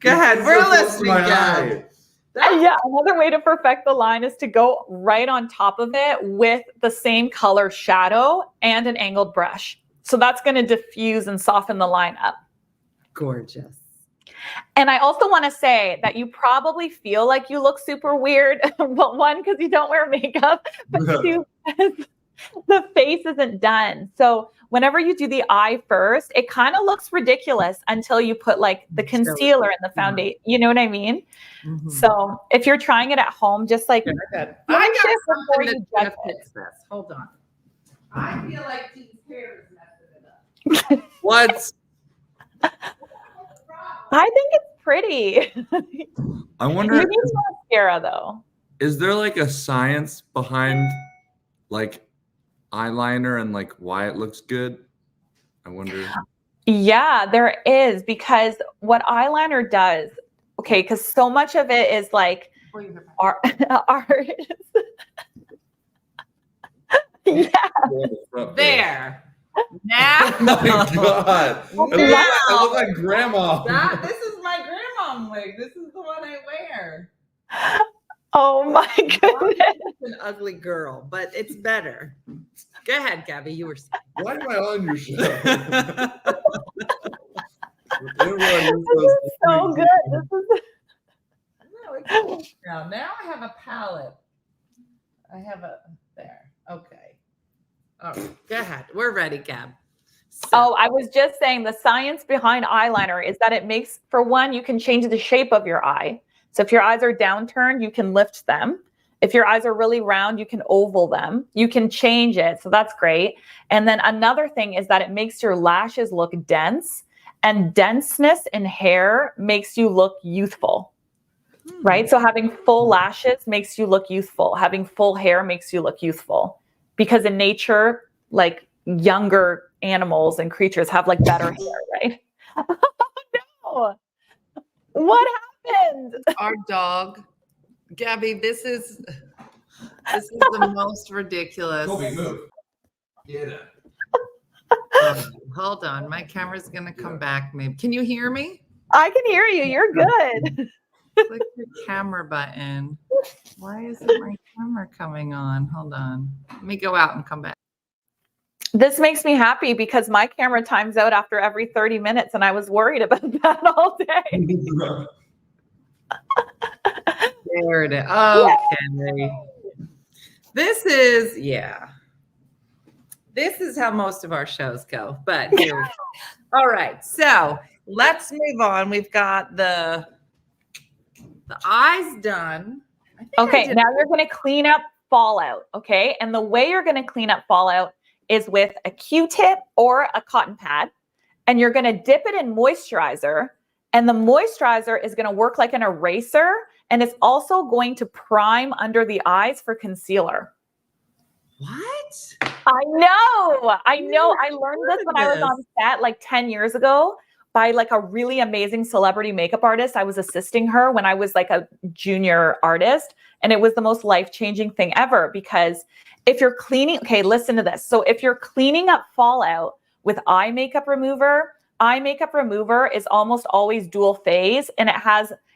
Go ahead, we're listening, guys. Yeah, another way to perfect the line is to go right on top of it with the same color shadow and an angled brush. So that's going to diffuse and soften the line up. Gorgeous. And I also want to say that you probably feel like you look super weird. Well, one, because you don't wear makeup, but two, the face isn't done. So whenever you do the eye first, it kind of looks ridiculous until you put like the concealer and the foundation. You know what I mean? Mm-hmm. So if you're trying it at home, just like I got something to fix this. Hold on. I feel like these hair is messing it up. What? I think it's pretty. I wonder. You need mascara though. Is there like a science behind like eyeliner and like why it looks good? I wonder. Yeah, there is, because what eyeliner does, okay, because so much of it is like art. Yeah. There. Now. Oh my God. I look like grandma. This is my grandma wig. This is the one I wear. Oh my goodness. It's an ugly girl, but it's better. Go ahead, Gabby. You were saying. Why am I on your show? This is so good. Now I have a palette. There. Okay. All right. Go ahead. We're ready, Gab. So, I was just saying the science behind eyeliner is that it makes, for one, you can change the shape of your eye. So if your eyes are downturned, you can lift them. If your eyes are really round, you can oval them. You can change it. So that's great. And then another thing is that it makes your lashes look dense, and denseness in hair makes you look youthful, right? So having full lashes makes you look youthful. Having full hair makes you look youthful, because in nature, like younger animals and creatures have like better hair, right? Oh, no. What happened? Our dog, Gabby, this is the most ridiculous. Kobe, move. Get it. Hold on, my camera's gonna come back. Maybe can you hear me? I can hear you. You're good. Click the camera button. Why isn't my camera coming on? Hold on. Let me go out and come back. This makes me happy because my camera times out after every 30 minutes, and I was worried about that all day. There it is. Okay. This is how most of our shows go, but here we go. All right, so let's move on. We've got the eyes done. Okay, now you're going to clean up fallout, okay? And the way you're going to clean up fallout is with a Q-tip or a cotton pad, and you're going to dip it in moisturizer, and the moisturizer is going to work like an eraser, And it's also going to prime under the eyes for concealer. What? I know. I learned this when I was on set like 10 years ago by like a really amazing celebrity makeup artist. I was assisting her when I was like a junior artist. And it was the most life-changing thing ever, because if you're cleaning, okay, listen to this. So if you're cleaning up fallout with eye makeup remover is almost always dual phase, and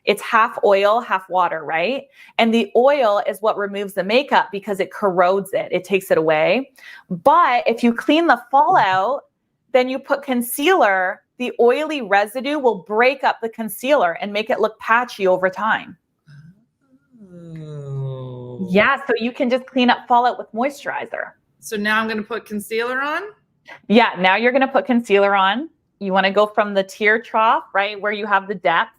it's half oil, half water, right? And the oil is what removes the makeup because it corrodes it. It takes it away. But if you clean the fallout, then you put concealer, the oily residue will break up the concealer and make it look patchy over time. Oh. Yeah, so you can just clean up fallout with moisturizer. So now I'm going to put concealer on? Yeah, now you're going to put concealer on. You want to go from the tear trough, right, where you have the depth,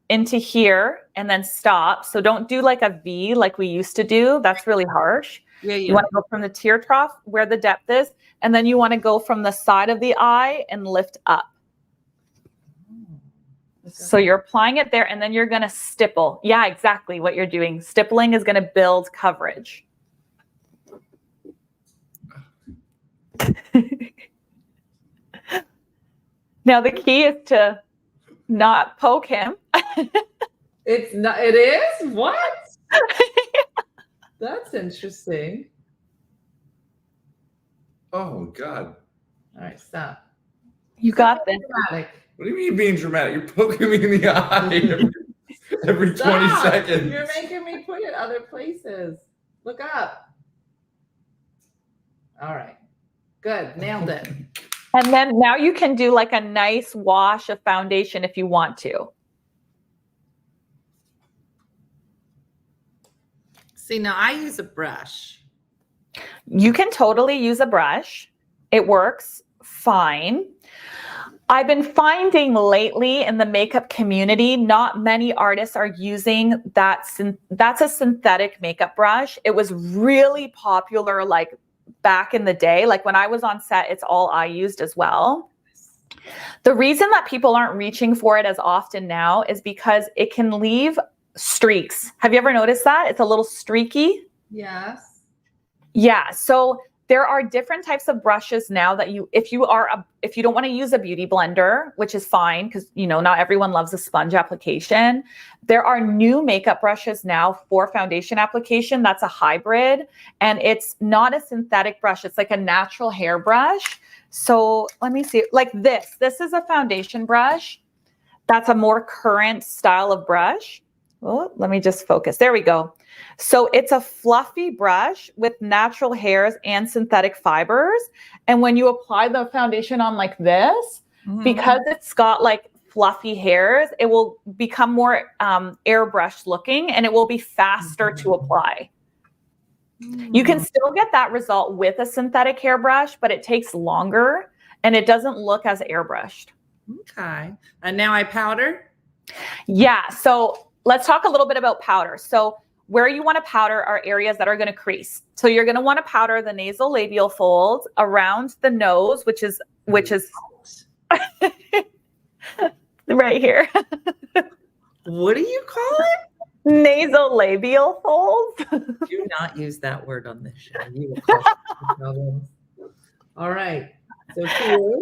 into here and then stop. So don't do like a V like we used to do. That's really harsh. Yeah. You want to go from the tear trough where the depth is, and then you want to go from the side of the eye and lift up. So you're applying it there, and then you're going to stipple. Yeah, exactly what you're doing. Stippling is going to build coverage. Now the key is to not poke him. It's not. It is? What? That's interesting. Oh God. All right, stop. You got this. Dramatic. What do you mean being dramatic? You're poking me in the eye every 20 Stop. seconds. You're making me put it other places. Look up. All right. Good. Nailed it. And then now you can do like a nice wash of foundation if you want to. See, now I use a brush. You can totally use a brush. It works fine. I've been finding lately in the makeup community, not many artists are using that. That's a synthetic makeup brush. It was really popular like back in the day. Like when I was on set, it's all I used as well. The reason that people aren't reaching for it as often now is because it can leave streaks. Have you ever noticed that? It's a little streaky. Yes. Yeah. So there are different types of brushes now that if you don't want to use a beauty blender, which is fine because, you know, not everyone loves a sponge application. There are new makeup brushes now for foundation application. That's a hybrid, and it's not a synthetic brush. It's like a natural hair brush. So let me see, like this is a foundation brush. That's a more current style of brush. Oh, let me just focus. There we go. So it's a fluffy brush with natural hairs and synthetic fibers. And when you apply the foundation on like this, because it's got like fluffy hairs, it will become more airbrush looking, and it will be faster to apply. You can still get that result with a synthetic hairbrush, but it takes longer and it doesn't look as airbrushed. Okay. And now I powder? Yeah. So let's talk a little bit about powder. So where you want to powder are areas that are going to crease. So you're going to want to powder the nasal labial folds around the nose, which is right here. What do you call it? Nasal labial folds. Do not use that word on this show. You will cause problems. All right. So here.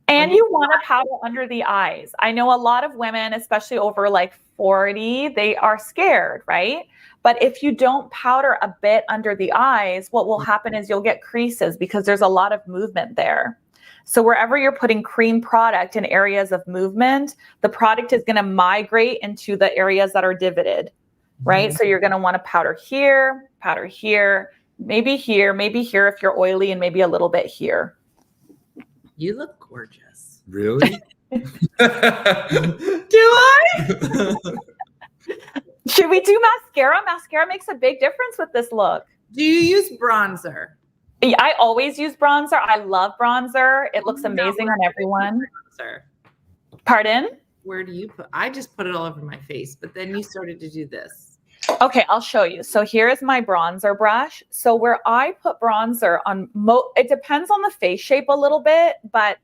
And you want to powder under the eyes. I know a lot of women, especially over like 40, they are scared, right? But if you don't powder a bit under the eyes, what will happen is you'll get creases because there's a lot of movement there. So wherever you're putting cream product in areas of movement, the product is going to migrate into the areas that are divoted, right? So you're going to want to powder here, maybe here if you're oily, and maybe a little bit here. You look gorgeous. Really? Do I? Should we do mascara? Mascara makes a big difference with this look. Do you use bronzer? I always use bronzer. I love bronzer. It looks amazing on everyone. Bronzer. Pardon? Where do you put? I just put it all over my face, but then you started to do this. Okay, I'll show you. So here is my bronzer brush. So where I put bronzer on, it depends on the face shape a little bit, but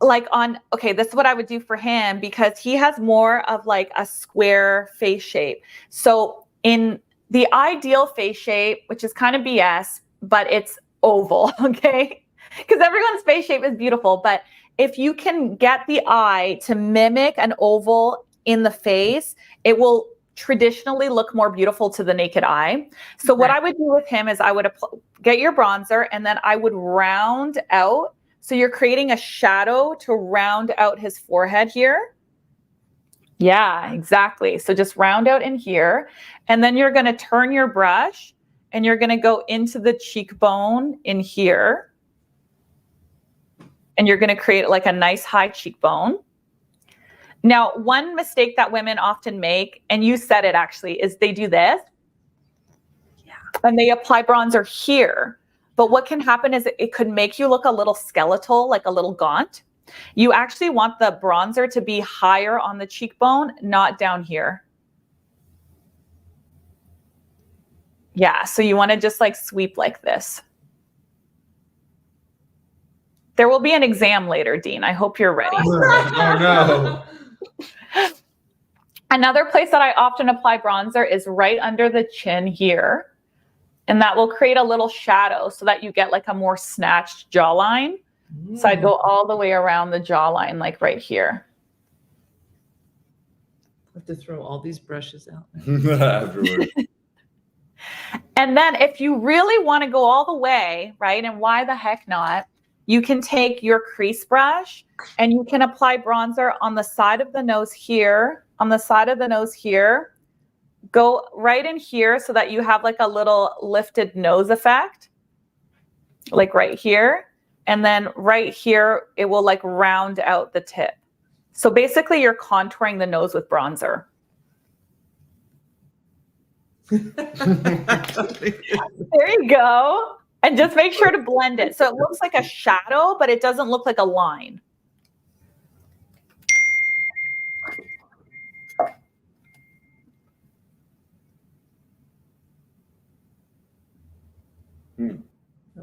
like okay, this is what I would do for him because he has more of like a square face shape. So in the ideal face shape, which is kind of BS, but it's oval, okay? Because everyone's face shape is beautiful, but if you can get the eye to mimic an oval in the face, it will traditionally look more beautiful to the naked eye. So what I would do with him is I would get your bronzer and then I would round out. So you're creating a shadow to round out his forehead here. Yeah, exactly. So just round out in here. And then you're going to turn your brush and you're going to go into the cheekbone in here. And you're going to create like a nice high cheekbone. Now, one mistake that women often make, and you said it actually, is they do this. Yeah. And they apply bronzer here. But what can happen is it could make you look a little skeletal, like a little gaunt. You actually want the bronzer to be higher on the cheekbone, not down here. Yeah, so you want to just like sweep like this. There will be an exam later, Dean. I hope you're ready. Oh, no. Another place that I often apply bronzer is right under the chin here. And that will create a little shadow so that you get like a more snatched jawline. So I'd go all the way around the jawline, like right here. I have to throw all these brushes out. Afterwards. And then if you really want to go all the way, right, and why the heck not, you can take your crease brush and you can apply bronzer on the side of the nose here, on the side of the nose here. Go right in here so that you have like a little lifted nose effect, like right here. And then right here, it will like round out the tip. So basically you're contouring the nose with bronzer. There you go. And just make sure to blend it. So it looks like a shadow, but it doesn't look like a line. It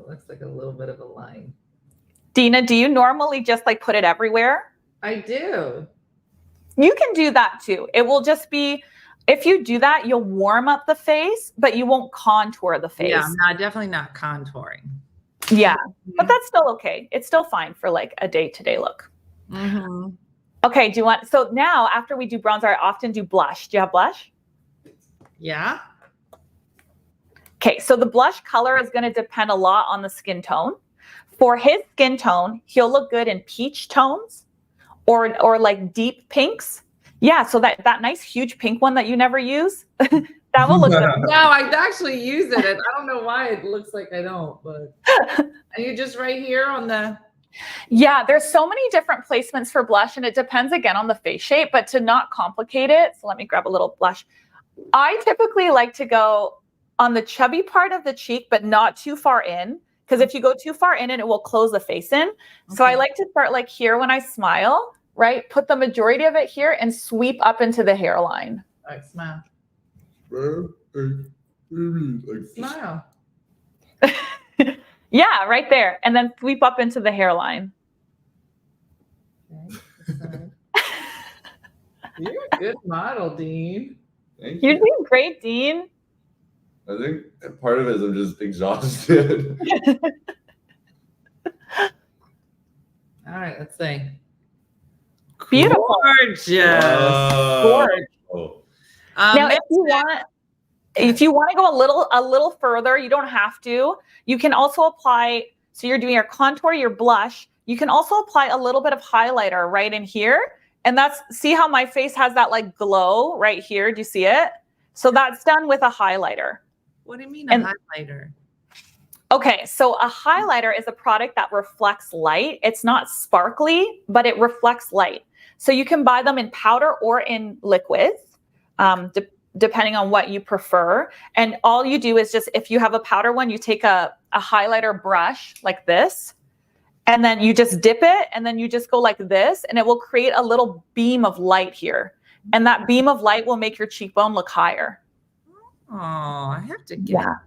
looks like a little bit of a line. Dina, do you normally just like put it everywhere? I do. You can do that too. It will just be, if you do that, you'll warm up the face, but you won't contour the face. Yeah, I'm not, definitely not contouring. Yeah, but that's still okay. It's still fine for like a day-to-day look. Mm-hmm. Okay, do you want, so now after we do bronzer, I often do blush. Do you have blush? Yeah. Okay, so the blush color is going to depend a lot on the skin tone. For his skin tone, he'll look good in peach tones or like deep pinks. Yeah, so that nice huge pink one that you never use, that will look good. No, I actually use it. And I don't know why it looks like I don't, but are you just right here on the... Yeah, there's so many different placements for blush and it depends again on the face shape, but to not complicate it, so let me grab a little blush. I typically like to go on the chubby part of the cheek, but not too far in, because if you go too far in, it will close the face in. Okay. So I like to start like here when I smile, right? Put the majority of it here and sweep up into the hairline. All right, smile. Smile. Yeah, right there. And then sweep up into the hairline. Okay. You're a good model, Dean. Thank You're you. doing great, Dean. I think part of it is I'm just exhausted. All right, let's see. Beautiful. Gorgeous. Gorgeous. Oh. Now, if you want to go a little further, you don't have to. You can also apply, so you're doing your contour, your blush. You can also apply a little bit of highlighter right in here. And see how my face has that like glow right here? Do you see it? So that's done with a highlighter. What do you mean a highlighter? Okay, so a highlighter is a product that reflects light. It's not sparkly, but it reflects light. So you can buy them in powder or in liquids, depending on what you prefer. And all you do is just, if you have a powder one, you take a highlighter brush like this, and then you just dip it, and then you just go like this, and it will create a little beam of light here. And that beam of light will make your cheekbone look higher. Oh, I have to get a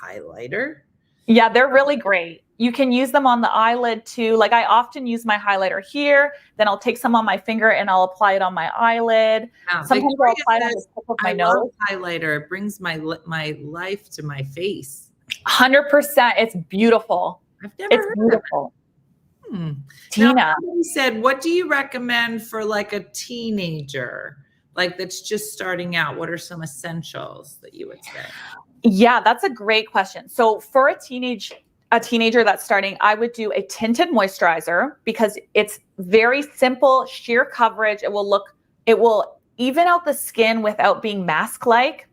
highlighter. Yeah, they're really great. You can use them on the eyelid too. Like I often use my highlighter here, then I'll take some on my finger and I'll apply it on my eyelid. Sometimes I'll apply it on the tip of my nose. Love highlighter. It brings my life to my face. 100%. It's beautiful. I've never heard beautiful. of it. Tina. Now, somebody said, what do you recommend for like a teenager? Like that's just starting out. What are some essentials that you would say? Yeah, that's a great question. So for a teenager that's starting, I would do a tinted moisturizer because it's very simple, sheer coverage. It will even out the skin without being mask-like.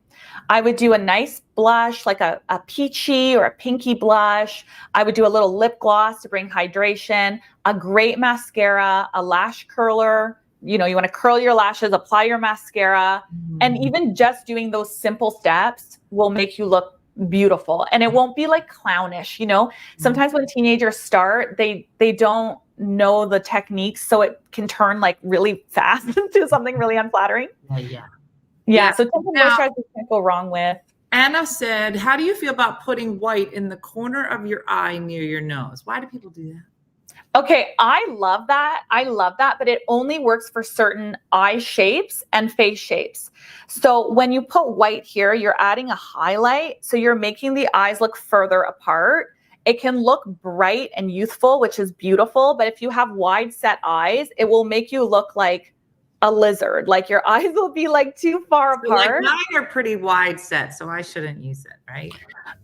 I would do a nice blush, like a peachy or a pinky blush. I would do a little lip gloss to bring hydration, a great mascara, a lash curler. You know, you want to curl your lashes, apply your mascara, and even just doing those simple steps will make you look beautiful. And it won't be like clownish, you know. Sometimes when teenagers start, they don't know the techniques, so it can turn like really fast into something really unflattering. Yeah. So tinted moisturizer you can't go wrong with. Anna said, how do you feel about putting white in the corner of your eye near your nose? Why do people do that? Okay, I love that. But it only works for certain eye shapes and face shapes. So when you put white here, you're adding a highlight. So you're making the eyes look further apart. It can look bright and youthful, which is beautiful. But if you have wide set eyes, it will make you look like a lizard. Like your eyes will be like too far apart. Like mine are pretty wide set, so I shouldn't use it, right?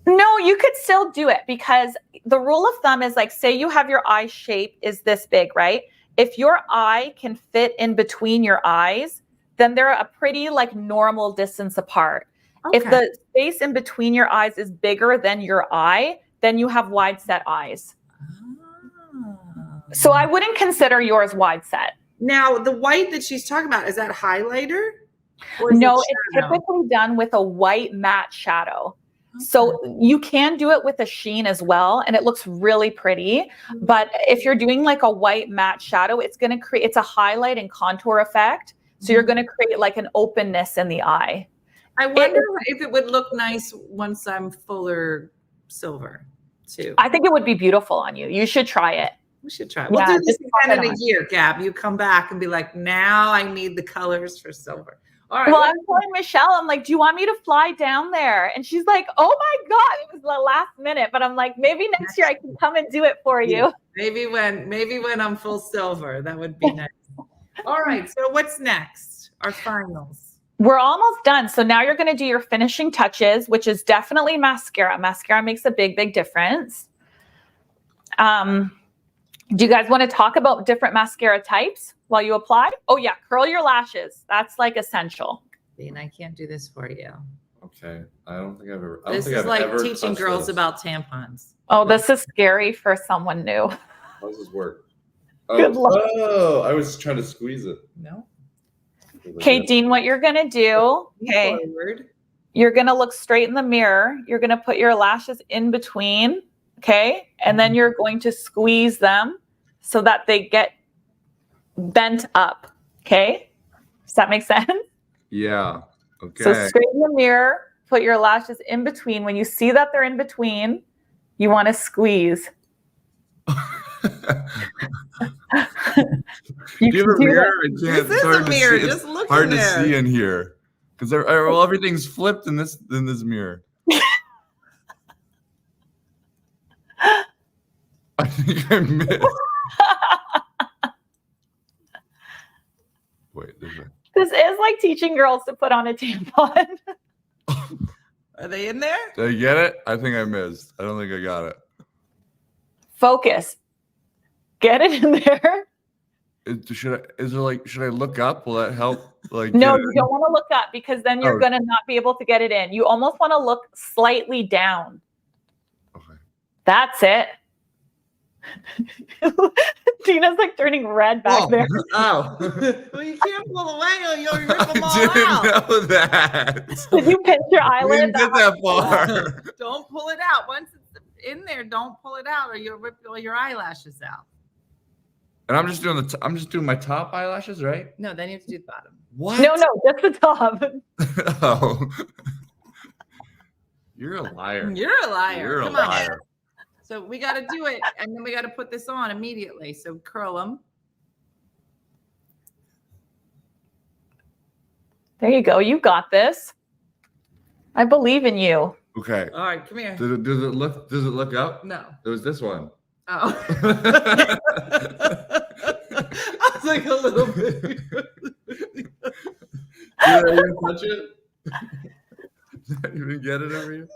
No, you could still do it because the rule of thumb is like, say you have your eye shape is this big, right? If your eye can fit in between your eyes, then they're a pretty like normal distance apart. Okay. If the space in between your eyes is bigger than your eye, then you have wide set eyes. Oh. So I wouldn't consider yours wide set. Now, the white that she's talking about, is that highlighter? No, it's typically done with a white matte shadow. Okay. So you can do it with a sheen as well, and it looks really pretty. But if you're doing like a white matte shadow, it's going to create, it's a highlight and contour effect. So you're going to create like an openness in the eye. I wonder if it would look nice once I'm fuller silver too. I think it would be beautiful on you. You should try it. We should try it. We'll do this again in a year, Gab. You come back and be like, now I need the colors for silver. All right. Well, I'm telling Michelle, I'm like, do you want me to fly down there? And she's like, oh my God, it was the last minute. But I'm like, maybe next year I can come and do it for you. Maybe when I'm full silver, that would be nice. All right. So what's next? Our finals. We're almost done. So now you're going to do your finishing touches, which is definitely mascara. Mascara makes a big, big difference. Do you guys want to talk about different mascara types while you apply? Oh yeah, curl your lashes. That's like essential. And I can't do this for you. Okay. I don't think I've ever. This is like teaching girls about tampons. Oh, this is scary for someone new. How does this work? Good luck. Oh, I was trying to squeeze it. No. Okay, Dean, what you're going to do, okay, you're going to look straight in the mirror. You're going to put your lashes in between, okay? And then you're going to squeeze them so that they get bent up, okay? Does that make sense? Yeah. Okay. So straight in the mirror, put your lashes in between. When you see that they're in between, you want to squeeze. Do you have a mirror? This is a mirror. Just look hard in to there. see in here because well, everything's flipped in this mirror. I think I missed. Wait, this is like teaching girls to put on a tampon. Are they in there? Did I get it? I think I missed. I don't think I got it. Focus. Get it in there. Should I look up? Will that help? Like, no, you don't want to look up because then you're gonna not be able to get it in. You almost want to look slightly down. Okay. That's it. Tina's like turning red back there. Oh. Well, you can't pull away or you'll rip them all I didn't out. know that. Did you pinch your eyelid? We didn't get that far. Don't pull it out. Once it's in there, don't pull it out or you'll rip all your eyelashes out. And I'm just doing my top eyelashes, right? No, then you have to do the bottom. What? No, just the top. Oh. You're a liar. You're a liar. You're a Come liar. on. So we got to do it, and then we got to put this on immediately. So curl them. There you go. You got this. I believe in you. Okay. All right, come here. Does it look up? No. It was this one. Oh. I was like a little bit. Did I even touch it? Did I even get it over you?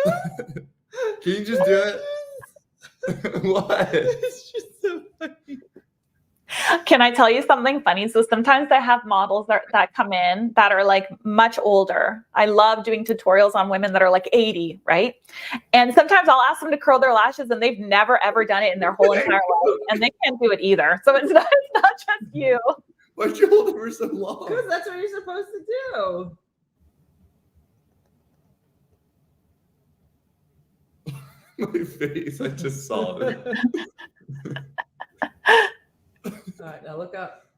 No. Can you just do it? What? It's just so funny. Can I tell you something funny? So sometimes I have models that come in that are like much older. I love doing tutorials on women that are like 80, right? And sometimes I'll ask them to curl their lashes and they've never ever done it in their whole entire life. And they can't do it either. So it's not just you. Why'd you hold it for so long? Because that's what you're supposed to do. My face, I just saw it. All right, now look up.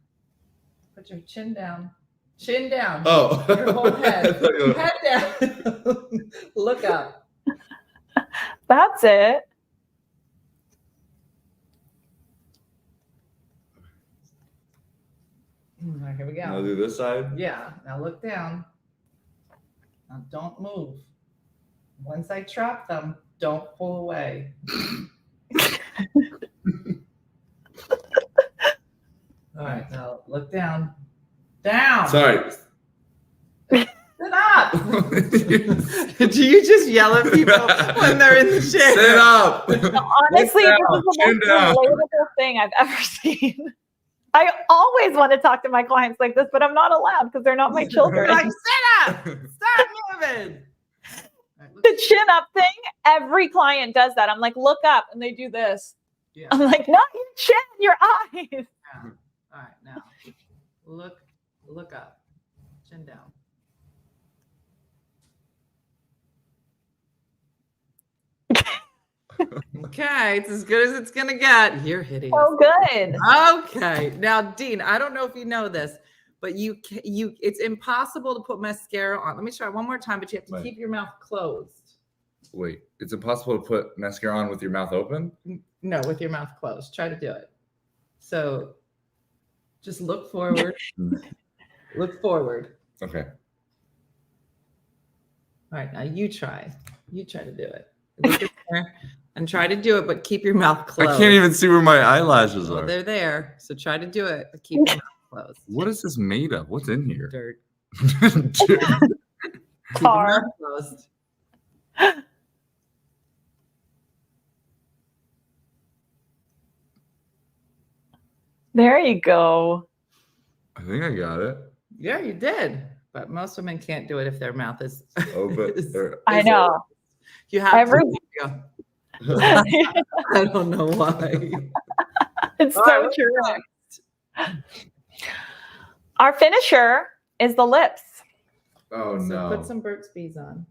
Put your chin down. Chin down. Oh. Your whole head. I thought you were- Head down. Look up. That's it. All right, here we I'll go. do this side. Yeah, now look down. Now don't move. Once I trap them, don't pull away. All right, now look down. Down. Sorry. Sit up. Do you just yell at people when they're in the chair? Sit up. Honestly, Sit this down. is the Chin most down. relatable thing I've ever seen. I always want to talk to my clients like this, but I'm not allowed because they're not my children. Like, sit up. Stop moving. The chin up thing, every client does that. I'm like, look up, and they do this. Yeah. I'm like, not your chin, your eyes. Yeah. All right, now look up, chin down. Okay, it's as good as it's gonna get. You're hideous. Oh, good. Okay, now Dean, I don't know if you know this, but it's impossible to put mascara on. Let me try one more time, but you have to Right. keep your mouth closed. Wait, it's impossible to put mascara on with your mouth open? No, with your mouth closed. Try to do it. So just look forward. Look forward. Okay. All right, now you try. You try to do it. Look in there and try to do it, but keep your mouth closed. I can't even see where my eyelashes Well, are. they're there. So try to do it, but keep your mouth closed. What is this made of? What's in here? Dirt. Dude. Keep your Tar. mouth closed. There you go. I think I got it. Yeah, you did. But most women can't do it if their mouth is. Open. I know. You have Every- to. I don't know why. It's All so right, what's true. next? Our finisher is the lips. Oh So no. put some Burt's Bees on.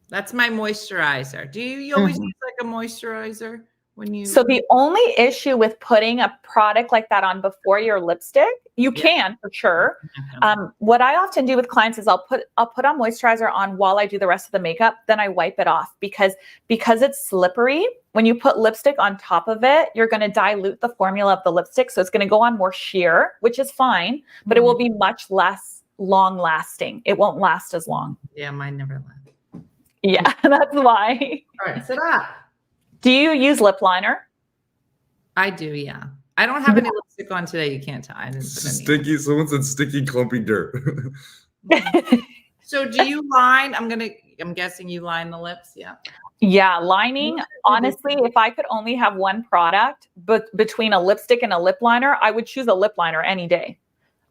That's my moisturizer. Do you always use like a moisturizer when you? So the only issue with putting a product like that on before your lipstick, you Yeah. can for sure. What I often do with clients is I'll put on moisturizer on while I do the rest of the makeup, then I wipe it off because it's slippery. When you put lipstick on top of it, you're going to dilute the formula of the lipstick, so it's going to go on more sheer, which is fine, but it will be much less long lasting. It won't last as long. Yeah, mine never left. Yeah, that's why. All right, sit up. Do you use lip liner? I do, yeah. I don't have any lipstick on today. You can't tell. I didn't put any on. Sticky. Someone said sticky, clumpy dirt. So do you line? I'm guessing you line the lips. Yeah. Yeah, lining. Honestly, if I could only have one product, but between a lipstick and a lip liner, I would choose a lip liner any day.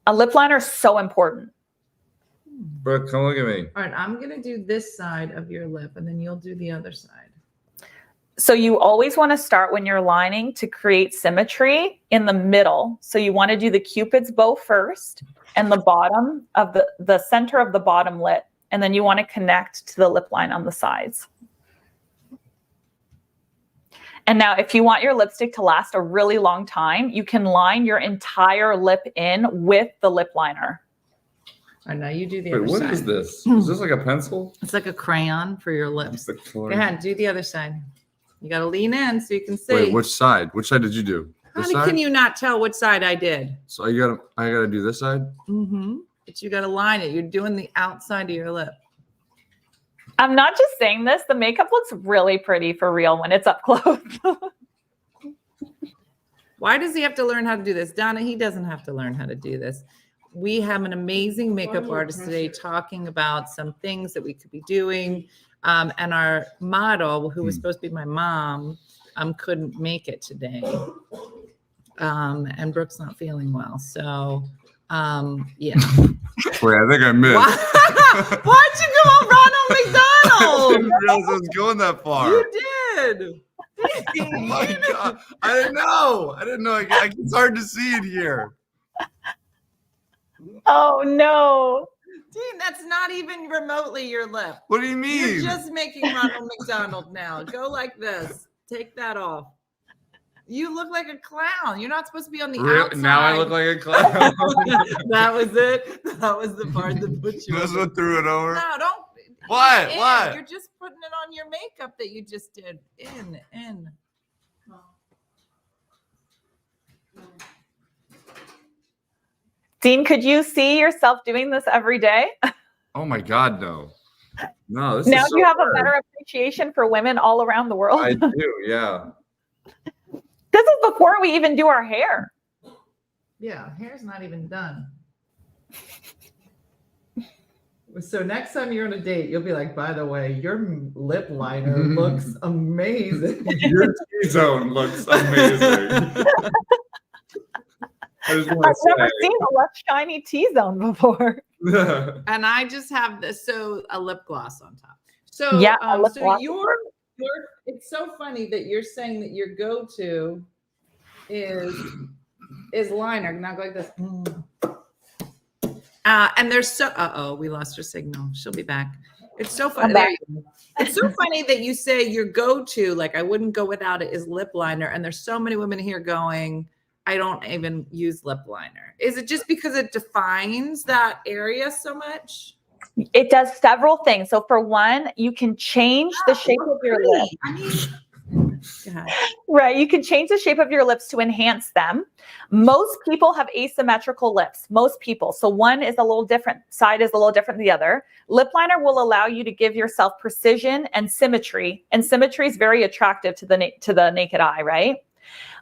A lip liner is so important. Brooke, come look at me. All right, I'm gonna do this side of your lip, and then you'll do the other side. So you always want to start when you're lining to create symmetry in the middle. So you want to do the Cupid's bow first and the bottom of the center of the bottom lip. And then you want to connect to the lip line on the sides. And now if you want your lipstick to last a really long time, you can line your entire lip in with the lip liner. I know you do the Wait, other what side. is this? Is this like a pencil? It's like a crayon for your lips. The Go color- ahead, do the other side. You got to lean in so you can see. Wait, which side? Which side did you do? How This can side? you not tell which side I did? So I gotta do this side. Mm-hmm. But you got to line it. You're doing the outside of your lip. I'm not just saying this. The makeup looks really pretty for real when it's up close. Why does he have to learn how to do this? Donna, he doesn't have to learn how to do this. We have an amazing makeup artist today talking about some things that we could be doing. And our model, who was supposed to be my mom, couldn't make it today. And Brooke's not feeling well. So, yeah. Wait, I think I missed. Why'd you go on Ronald I McDonald? didn't realize I was going that far. You did. Oh my God. I didn't know. It's hard to see it here. Oh no. Dean, that's not even remotely your lip. What do you mean? You're just making Ronald McDonald now. Go like this. Take that off. You look like a clown. You're not supposed to be on the outside. Now I look like a clown. That was it. That was the part that put you. This one threw it over. No, don't. What? In. What? You're just putting it on your makeup that you just did. In. Dean, could you see yourself doing this every day? Oh my God, no. No, this Now is so you have hard. a better appreciation for women all around the world. I do, yeah. This is before we even do our hair. Yeah, hair's not even done. So next time you're on a date, you'll be like, by the way, your lip liner looks amazing. Your T-zone looks amazing. I just want I've to never seen a less shiny T-zone before. say. And I just have this, so a lip gloss on top. So Yeah, a lip so gloss. your it's so funny that you're saying that your go-to is liner. Now go like this. And there's so we lost her signal. She'll be back. It's so funny. There you go. It's so funny that you say your go-to, like I wouldn't go without it, is lip liner. And there's so many women here going, I don't even use lip liner. Is it just because it defines that area so much? It does several things. So for one, you can change the shape of your lip. I mean, God. Right. You can change the shape of your lips to enhance them. Most people have asymmetrical lips. Most people. So one is a little different. Side is a little different than the other. Lip liner will allow you to give yourself precision and symmetry. And symmetry is very attractive to the naked eye, right?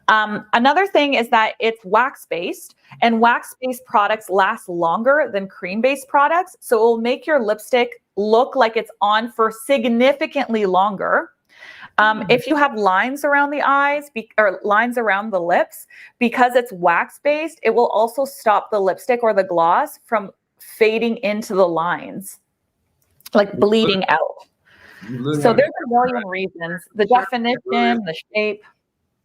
Another thing is that it's wax-based, and wax-based products last longer than cream-based products. So it will make your lipstick look like it's on for significantly longer. If you have lines around the eyes or lines around the lips, because it's wax-based, it will also stop the lipstick or the gloss from fading into the lines, like bleeding out. So there's a million reasons. The definition, the shape.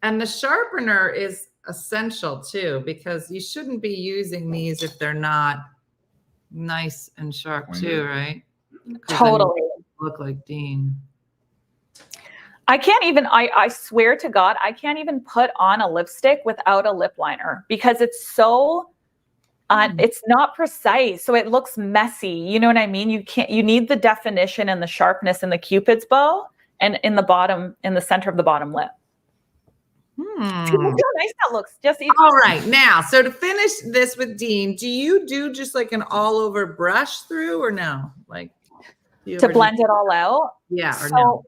And the sharpener is essential too, because you shouldn't be using these if they're not nice and sharp too, right? 'Cause then Totally. you look like Dean. I can't even, I swear to God, I can't even put on a lipstick without a lip liner because it's so, it's not precise. So it looks messy. You know what I mean? You need the definition and the sharpness in the Cupid's bow and in the center of the bottom lip. See, look how nice that looks. Just even. All right, now, so to finish this with Dean, do you do just like an all over brush through or no? Like To blend it all out? Yeah, or So no?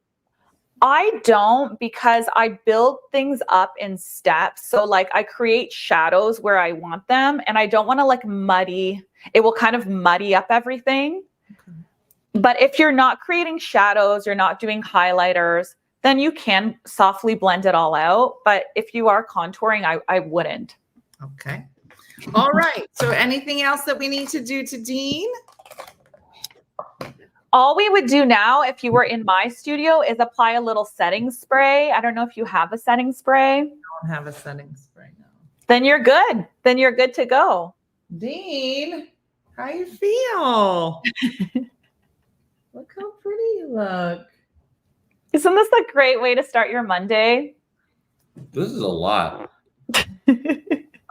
I don't, because I build things up in steps. So like I create shadows where I want them, and I don't want to like muddy. It will kind of muddy up everything. Okay. But if you're not creating shadows, you're not doing highlighters, then you can softly blend it all out. But if you are contouring, I wouldn't. Okay. All right. So anything else that we need to do to Dean? All we would do now, if you were in my studio, is apply a little setting spray. I don't know if you have a setting spray. I don't have a setting spray now. Then you're good. Then you're good to go. Dean, how you feel? Look how pretty you look. Isn't this a great way to start your Monday? This is a lot.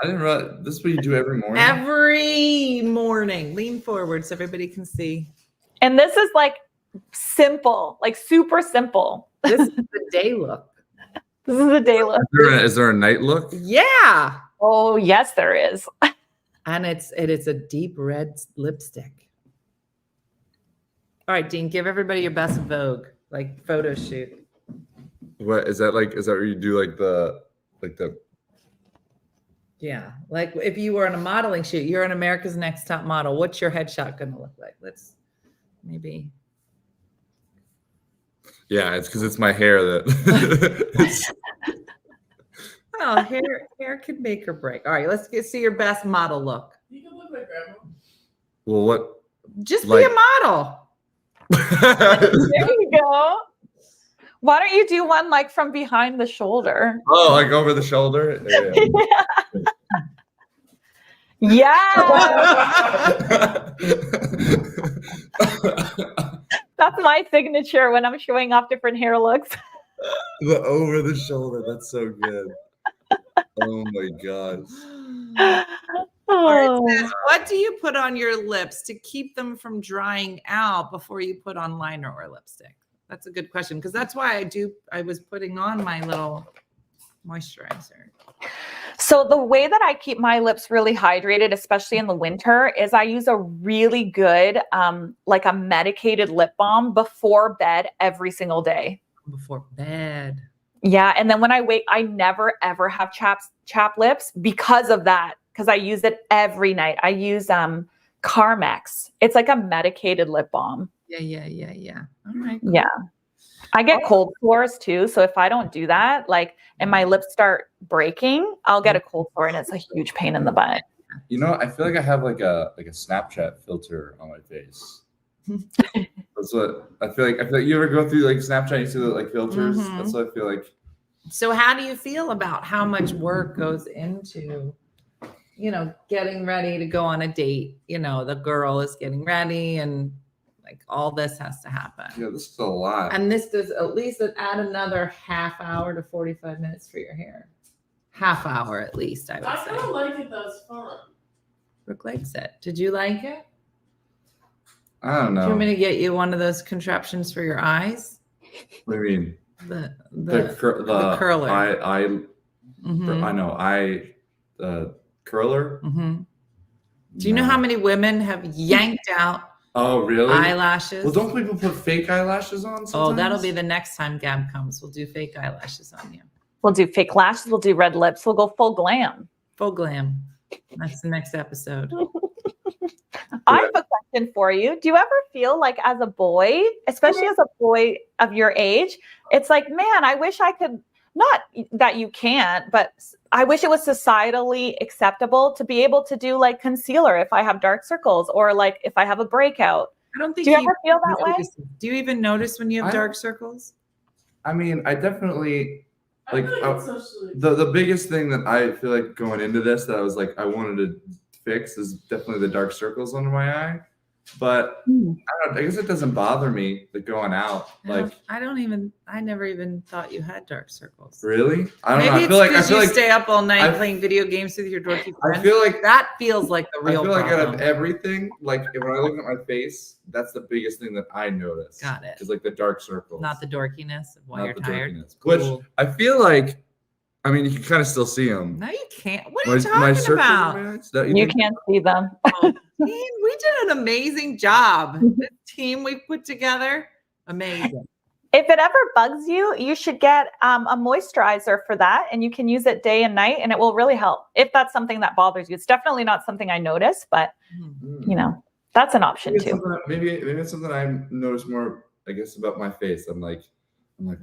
I didn't realize this is what you do every morning. Every morning. Lean forward so everybody can see. And this is like simple, like super simple. This is the day look. This is the day look. Is there a night look? Yeah. Oh, yes, there is. And it is a deep red lipstick. All right, Dean, give everybody your best Vogue, like photo shoot. What is that like? Is that where you do like the Yeah, like if you were on a modeling shoot, you're on America's Next Top Model. What's your headshot going to look like? Let's maybe. Yeah, it's because it's my hair that. Well, hair can make or break. All right, let's see your best model look. You can look like grandma. Well, what? Just Like- be a model. There you go. Why don't you do one like from behind the shoulder? Oh, like over the shoulder? Yeah. That's my signature when I'm showing off different hair looks. The over the shoulder. That's so good. Oh my gosh. All right, Oh. Sis, what do you put on your lips to keep them from drying out before you put on liner or lipstick? That's a good question because that's why I was putting on my little moisturizer. So the way that I keep my lips really hydrated, especially in the winter, is I use a really good, like a medicated lip balm before bed every single day. Before bed. Yeah. And then when I wake, I never, ever have chapped lips because of that, because I use it every night. I use Carmex. It's like a medicated lip balm. Yeah. All right. Yeah. I get cold sores too. So if I don't do that, like, and my lips start breaking, I'll get a cold sore and it's a huge pain in the butt. You know, I feel like I have like a Snapchat filter on my face. That's what I feel like. I feel like you ever go through like Snapchat, you see the like filters. Mhm. That's what I feel like. So how do you feel about how much work goes into, getting ready to go on a date? The girl is getting ready and like all this has to happen. Yeah, this is a lot. And this does at least add another half hour to 45 minutes for your hair. Half hour at least, I would I kind say. of like it. That's fun. Brooke likes it. Did you like it? I don't Do you know. want me to get you one of those contraptions for your eyes? What do you mean? The curler. I know. Curler. Mhm. Do you know how many women have yanked out Oh, really? eyelashes? Well, don't people put fake eyelashes on sometimes? Oh, that'll be the next time Gab comes. We'll do fake eyelashes on you. We'll do fake lashes. We'll do red lips. We'll go full glam. Full glam. That's the next episode. I have a question for you. Do you ever feel like as a boy, especially as a boy of your age, it's like, man, I wish I could, not that you can't, but I wish it was societally acceptable to be able to do like concealer if I have dark circles or like if I have a breakout. I don't think Do you ever feel that way? Do you even notice when you have dark circles? I mean, I definitely I like feel like it's socially. the biggest thing that I feel like going into this that I was like I wanted to fix is definitely the dark circles under my eye. But I guess it doesn't bother me the going out. Like I never even thought you had dark circles. really? I don't Maybe know. I it's feel like because you stay up all night playing video games with your dorky friends. I feel like that feels like the real I feel like out problem. of everything, like when I look at my face, that's the biggest thing that I notice. Got it. Is like the dark circles. Not the dorkiness of why Not you're the tired. dorkiness. Cool. Which I feel like, I mean, you can kind of still see them. No, you can't. What are you talking circles about? in my eyes? That- You think- can't see them. Oh, team, we did an amazing job. The team we put together, amazing. If it ever bugs you, you should get a moisturizer for that, and you can use it day and night, and it will really help if that's something that bothers you. It's definitely not something I notice, but that's an option Maybe it's too. something- Maybe it's something I notice more, I guess, about my face. I'm like,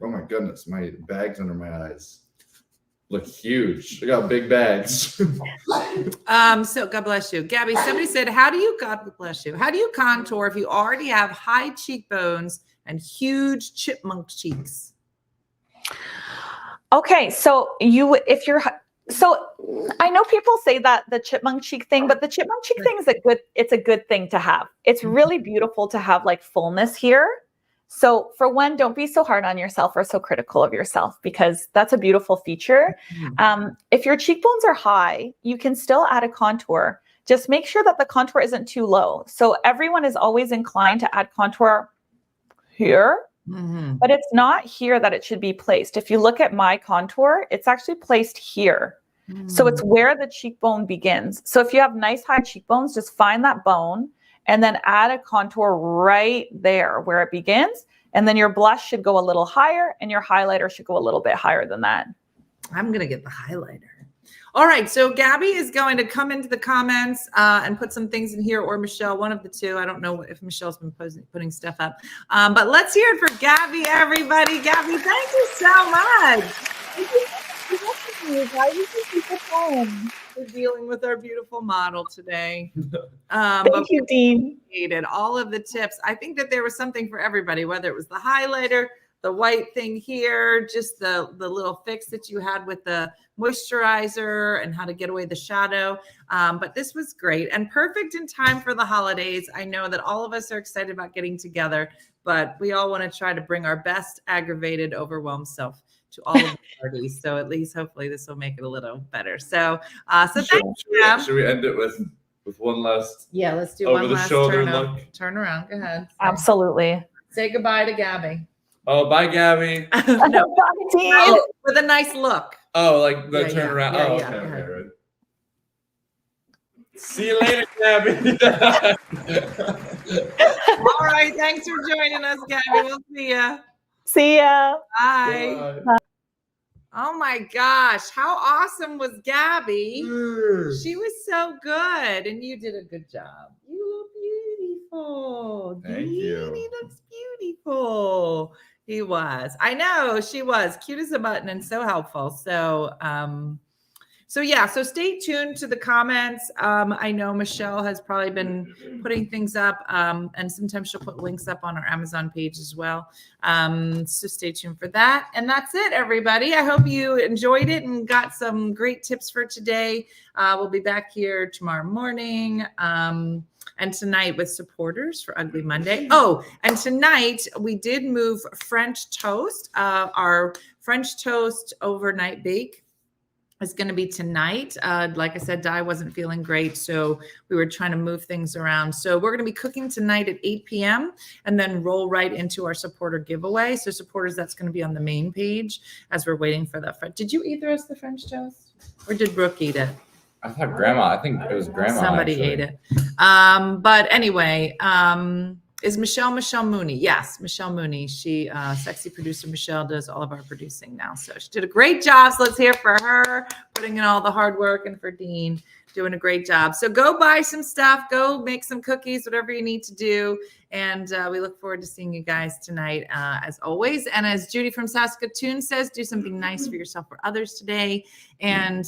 oh my goodness, my bags under my eyes look huge. I got big bags. So God bless you. Gabby, somebody said, God bless you. How do you contour if you already have high cheekbones and huge chipmunk cheeks? Okay, so I know people say that the chipmunk cheek thing, but the chipmunk cheek thing is it's a good thing to have. It's really beautiful to have like fullness here. So for one, don't be so hard on yourself or so critical of yourself, because that's a beautiful feature. If your cheekbones are high, you can still add a contour. Just make sure that the contour isn't too low. So everyone is always inclined to add contour here, but it's not here that it should be placed. If you look at my contour, it's actually placed here. So it's where the cheekbone begins. So if you have nice high cheekbones, just find that bone and then add a contour right there where it begins. And then your blush should go a little higher and your highlighter should go a little bit higher than that. I'm going to get the highlighter. All right. So Gabby is going to come into the comments and put some things in here, or Michelle, one of the two. I don't know if Michelle's been putting stuff up. But let's hear it for Gabby, everybody. Gabby, thank you so much. We're dealing with our beautiful model today. Thank you, Dean. All of the tips. I think that there was something for everybody, whether it was the highlighter, the white thing here, just the little fix that you had with the moisturizer and how to get away the shadow. But this was great and perfect in time for the holidays. I know that all of us are excited about getting together, but we all want to try to bring our best aggravated, overwhelmed self to all of the parties. So at least hopefully this will make it a little better. So thank you. Should we end it with one last Let's do over one the last shoulder turn look? Turn around. Go ahead. Absolutely. Say goodbye to Gabby. Oh, bye, Gabby. No, Bye, Dean. with a nice look. Oh, like the Yeah, turn yeah, around. yeah, Oh, yeah, okay, go ahead. right. See you later, Gabby. All right. Thanks for joining us, Gabby. We'll see ya. See ya. Bye. Bye. Oh my gosh. How awesome was Gabby? She was so good. And you did a good job. You look beautiful. Thank you. He looks beautiful. He was. I know she was cute as a button and so helpful. So, so stay tuned to the comments. I know Michelle has probably been putting things up, and sometimes she'll put links up on our Amazon page as well. So stay tuned for that. And that's it, everybody. I hope you enjoyed it and got some great tips for today. We'll be back here tomorrow morning. And tonight with supporters for Ugly Monday. Oh, and tonight we did move French toast. Our French toast overnight bake is going to be tonight. Like I said, Di wasn't feeling great, so we were trying to move things around. So we're going to be cooking tonight at 8 p.m. and then roll right into our supporter giveaway. So supporters, that's going to be on the main page as we're waiting for that. Did you eat the rest of the French toast, or did Brooke eat it? I thought Grandma. I think it was Grandma. Somebody actually ate it. But anyway, is Michelle Mooney? Yes, Michelle Mooney. She, sexy producer Michelle, does all of our producing now. So she did a great job. So let's hear for her, putting in all the hard work, and for Dean, doing a great job. So go buy some stuff, go make some cookies, whatever you need to do. And we look forward to seeing you guys tonight, as always. And as Judy from Saskatoon says, do something nice for yourself or others today. And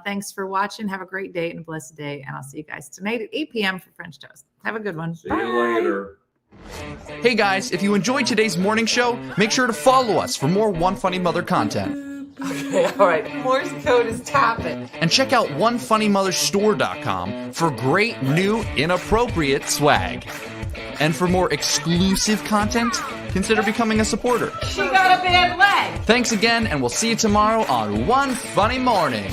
thanks for watching. Have a great day and a blessed day. And I'll see you guys tonight at 8 p.m. for French toast. Have a good one. See you later. Hey guys, if you enjoyed today's morning show, make sure to follow us for more One Funny Mother content. Okay, all right. Morse code is tapping. And check out OneFunnyMotherStore.com for great new inappropriate swag. And for more exclusive content, consider becoming a supporter. She got a bad leg. Thanks again, and we'll see you tomorrow on One Funny Morning.